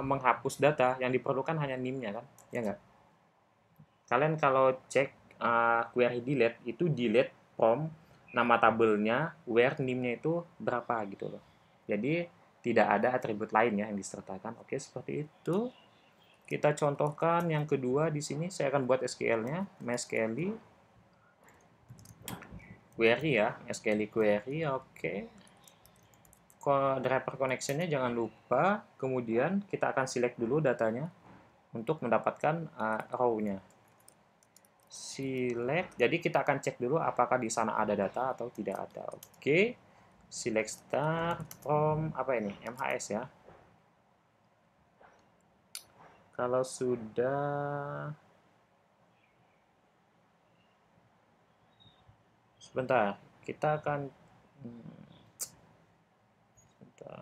menghapus data yang diperlukan hanya NIM-nya kan? Ya nggak? Kalian kalau cek query delete itu delete from nama tabelnya where NIM-nya itu berapa gitu loh. Jadi tidak ada atribut lain ya yang disertakan. Oke, seperti itu. Kita contohkan yang kedua di sini saya akan buat SQL-nya, MySQL query ya, SQL query. Oke. Driver connection-nya jangan lupa. Kemudian kita akan select dulu datanya untuk mendapatkan row-nya. Select. Jadi kita akan cek dulu apakah di sana ada data atau tidak ada. Oke. Select start from apa ini? MHS ya. Kalau sudah, sebentar, kita akan sebentar,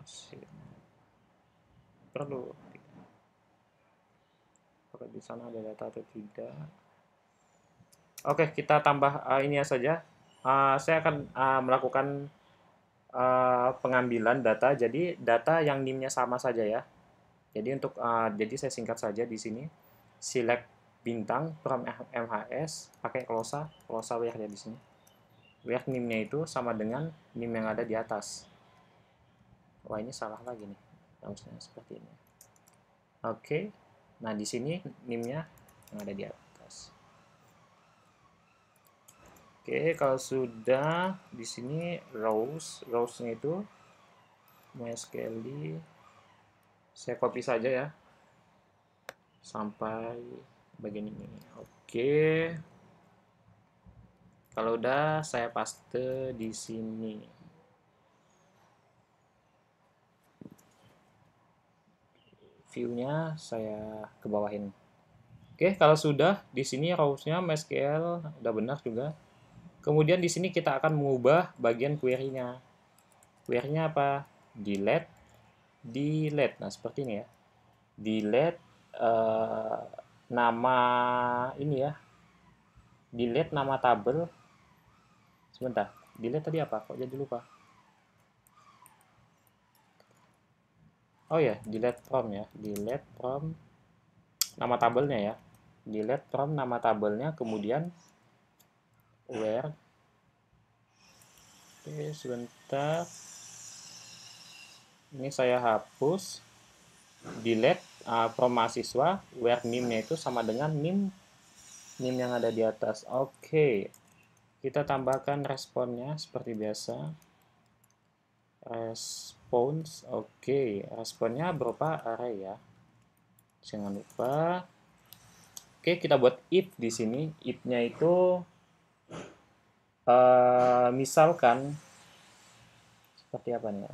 perlu apakah di sana ada data atau tidak. Oke, kita tambah ini saja. Saya akan melakukan pengambilan data. Jadi data yang NIM-nya sama saja ya. Jadi jadi saya singkat saja di sini. Select bintang from MHS pakai closa where ya di sini. Where NIM-nya itu sama dengan NIM yang ada di atas. Wah, ini salah lagi nih. Harusnya seperti ini. Oke. Nah, di sini NIM-nya yang ada di atas. Oke, kalau sudah di sini rows-nya itu MySQL saya copy saja ya sampai bagian ini. Oke. Kalau udah saya paste di sini. View-nya saya ke bawahin. Oke, kalau sudah di sini rows-nya MySQL udah benar juga. Kemudian di sini kita akan mengubah bagian query-nya. Query-nya apa? Delete delete. Nah, seperti ini ya. Delete nama ini ya. Delete nama tabel. Sebentar. Delete tadi apa? Kok jadi lupa? Oh ya, delete from ya. Delete from nama tabelnya ya. Delete from nama tabelnya, kemudian where. Oke, sebentar. Ini saya hapus. Delete from mahasiswa, where name-nya itu sama dengan name yang ada di atas. Oke. Kita tambahkan responnya seperti biasa. Response. Oke, responnya berupa array ya. Jangan lupa. Oke, kita buat if di sini. If-nya itu misalkan seperti apa nih ya?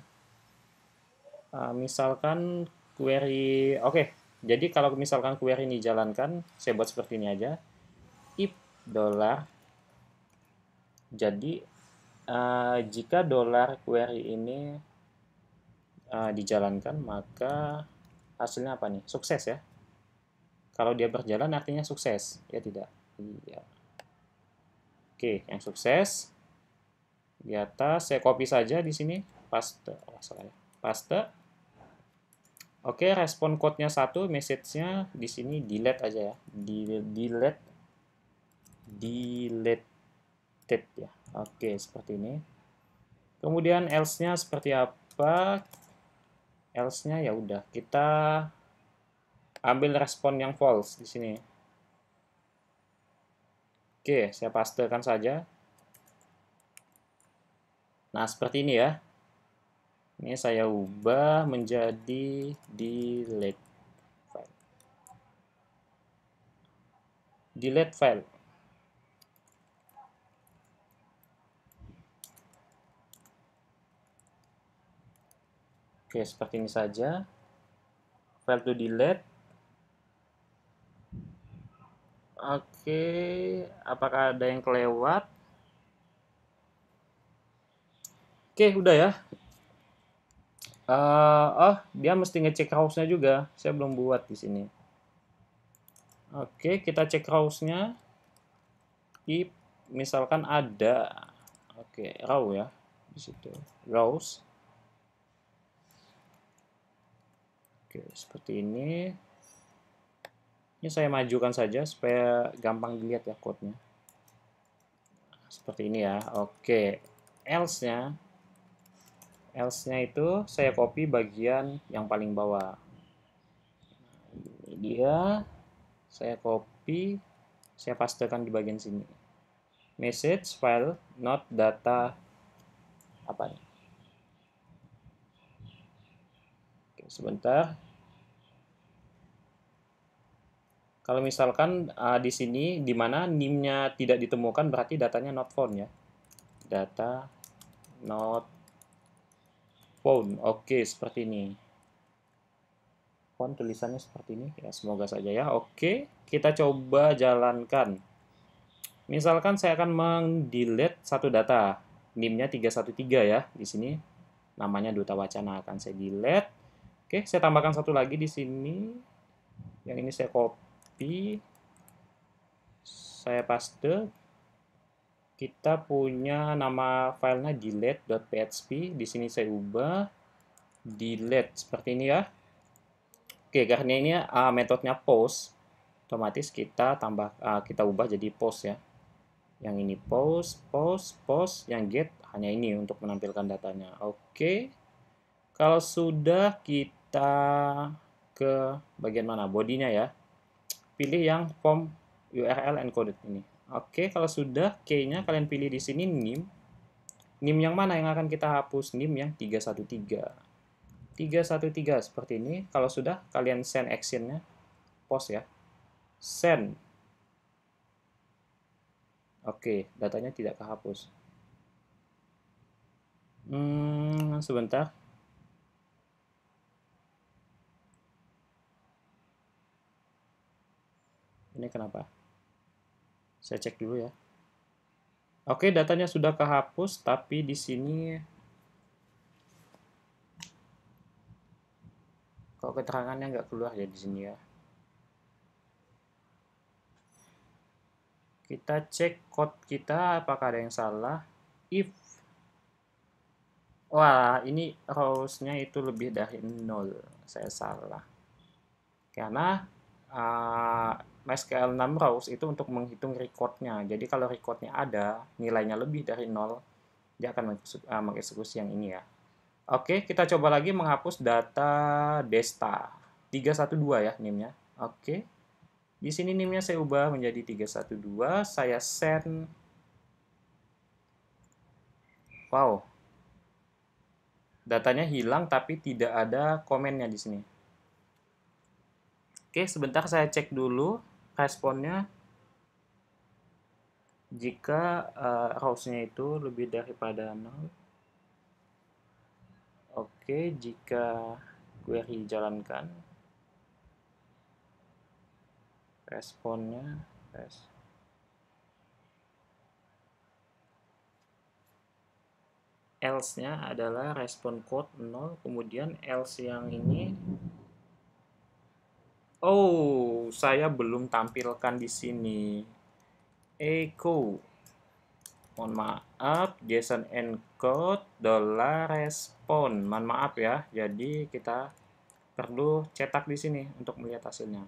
Misalkan query, oke. Jadi kalau misalkan query ini dijalankan, saya buat seperti ini aja. If dollar. Jadi jika dollar query ini dijalankan, maka hasilnya apa nih? Sukses ya. Kalau dia berjalan artinya sukses, ya tidak? Iya. Oke, yang sukses di atas saya copy saja di sini, paste, paste. Oke, respon code-nya satu, message-nya di sini delete aja ya, deleted ya. Oke, seperti ini. Kemudian else-nya seperti apa? Else-nya ya udah kita ambil respon yang false di sini. Oke, saya pastekan saja. Nah, seperti ini ya. Ini saya ubah menjadi delete file. Delete file. Oke, seperti ini saja. File to delete. Oke, apakah ada yang kelewat? Oke, udah ya. Dia mesti ngecek house-nya juga. Saya belum buat di sini. Oke, kita cek house-nya. If misalkan ada, oke, raw ya di situ. Rows. Oke, seperti ini. Ini saya majukan saja supaya gampang dilihat ya code-nya. Seperti ini ya. Oke, else-nya itu saya copy bagian yang paling bawah. Ini dia, saya copy, saya pastekan di bagian sini. Message file not data apa nih? Oke, sebentar. Kalau misalkan di sini di mana name-nya tidak ditemukan berarti datanya not found ya. Data not found. Oke, seperti ini. Font tulisannya seperti ini ya, semoga saja ya. Oke, kita coba jalankan. Misalkan saya akan mendelete satu data, NIM-nya 313 ya di sini. Namanya Duta Wacana akan saya delete. Oke, saya tambahkan satu lagi di sini. Yang ini saya copy. Saya paste. Kita punya nama filenya delete.php. Di sini saya ubah delete seperti ini ya. Oke, karena ini metodenya post, otomatis kita kita ubah jadi post ya. Yang ini post, yang get hanya ini untuk menampilkan datanya. Oke. Kalau sudah kita ke bagian mana? Bodinya ya. Pilih yang form URL encoded ini. Oke, kalau sudah key-nya kalian pilih di sini name. Name yang mana yang akan kita hapus? Name yang 313. 313 seperti ini. Kalau sudah kalian send action-nya post ya. Send. Oke, datanya tidak kehapus. Sebentar. Ini kenapa? Saya cek dulu ya. Oke, datanya sudah kehapus, tapi di sini Kok keterangannya nggak keluar ya di sini ya. Kita cek code kita apakah ada yang salah. If, wah ini rows-nya itu lebih dari 0. Saya salah. Karena uh, MySQL 6 rows itu untuk menghitung record-nya. Jadi kalau record-nya ada, nilainya lebih dari 0, dia akan mengeksekusi yang ini ya. Oke, kita coba lagi menghapus data Desta. 312 ya NIM-nya. Oke. Di sini NIM-nya saya ubah menjadi 312, saya send. Wow. Datanya hilang tapi tidak ada komennya di sini. Oke, sebentar saya cek dulu responnya. Jika rows-nya itu lebih daripada 0. Oke, jika query jalankan, responnya else-nya adalah respon code 0, kemudian else yang ini, oh, saya belum tampilkan di sini. Echo, mohon maaf, JSON encode $respon. Mohon maaf ya, jadi kita perlu cetak di sini untuk melihat hasilnya.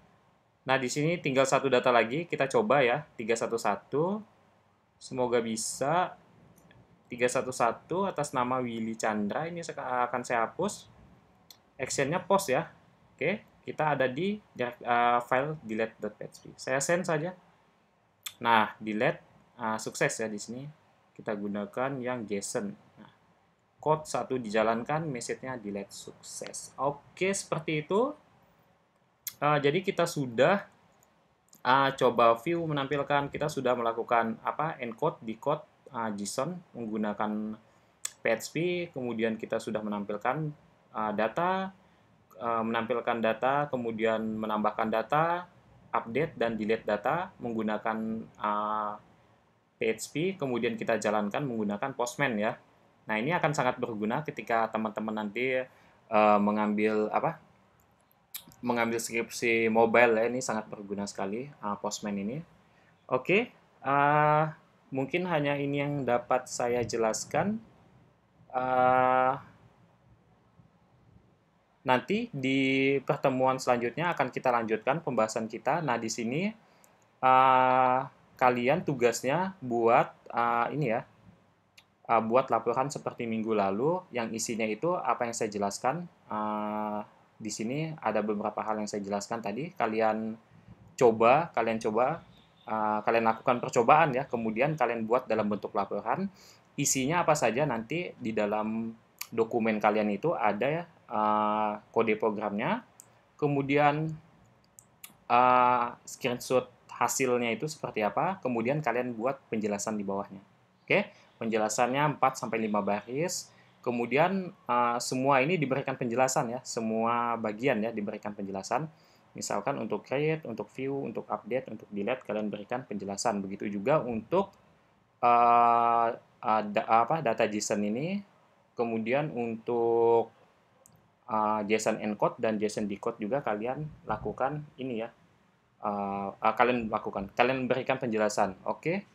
Nah, di sini tinggal satu data lagi, kita coba ya, 311. Semoga bisa. 311 atas nama Willy Chandra, ini akan saya hapus. Actionnya post ya. Oke, kita ada di file delete.php. Saya send saja. Nah, delete sukses ya di sini. Kita gunakan yang JSON. Nah, code 1 dijalankan, message-nya delete sukses. Oke, seperti itu. Jadi kita sudah coba view menampilkan, kita sudah melakukan encode, decode, JSON menggunakan PHP, kemudian kita sudah menampilkan data, menampilkan data, kemudian menambahkan data, update dan delete data menggunakan PHP, kemudian kita jalankan menggunakan Postman ya. Nah, ini akan sangat berguna ketika teman-teman nanti mengambil skripsi mobile ya, ini sangat berguna sekali Postman ini. Oke, mungkin hanya ini yang dapat saya jelaskan. Nanti di pertemuan selanjutnya akan kita lanjutkan pembahasan kita. Nah, di sini kalian tugasnya buat ini ya, buat laporan seperti minggu lalu, yang isinya itu apa yang saya jelaskan. Di sini ada beberapa hal yang saya jelaskan tadi. Kalian coba, kalian lakukan percobaan ya, kemudian kalian buat dalam bentuk laporan. Isinya apa saja nanti di dalam dokumen kalian itu ada ya, kode programnya, kemudian screenshot hasilnya itu seperti apa, kemudian kalian buat penjelasan di bawahnya. Oke, penjelasannya 4-5 baris. Kemudian semua ini diberikan penjelasan ya, semua bagian ya diberikan penjelasan. Misalkan untuk create, untuk view, untuk update, untuk delete, kalian berikan penjelasan. Begitu juga untuk data JSON ini. Kemudian untuk JSON encode dan JSON decode juga kalian lakukan ini ya. Kalian berikan penjelasan. Oke.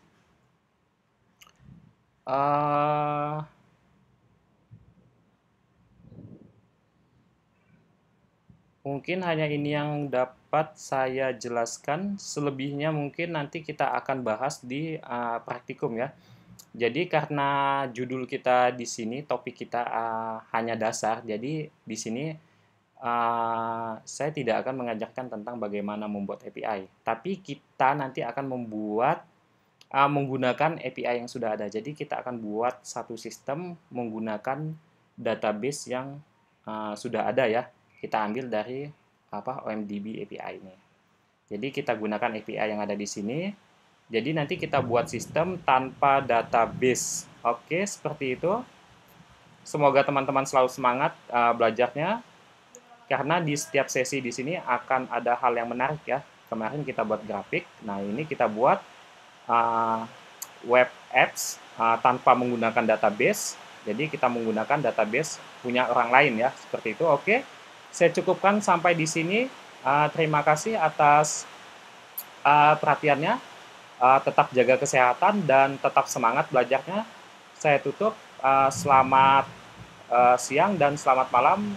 Mungkin hanya ini yang dapat saya jelaskan. Selebihnya mungkin nanti kita akan bahas di praktikum ya. Jadi karena judul kita di sini, topik kita hanya dasar, jadi di sini saya tidak akan mengajarkan tentang bagaimana membuat API. Tapi kita nanti akan membuat menggunakan API yang sudah ada. Jadi kita akan buat satu sistem menggunakan database yang sudah ada ya. Kita ambil dari OMDB API ini. Jadi kita gunakan API yang ada di sini. Jadi nanti kita buat sistem tanpa database. Oke, seperti itu. Semoga teman-teman selalu semangat belajarnya. Karena di setiap sesi di sini akan ada hal yang menarik ya. Kemarin kita buat grafik. Nah, ini kita buat web apps tanpa menggunakan database. Jadi kita menggunakan database punya orang lain ya. Seperti itu. Oke. saya cukupkan sampai di sini. Terima kasih atas perhatiannya. Tetap jaga kesehatan dan tetap semangat belajarnya. Saya tutup. Selamat siang dan selamat malam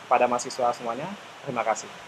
kepada mahasiswa semuanya. Terima kasih.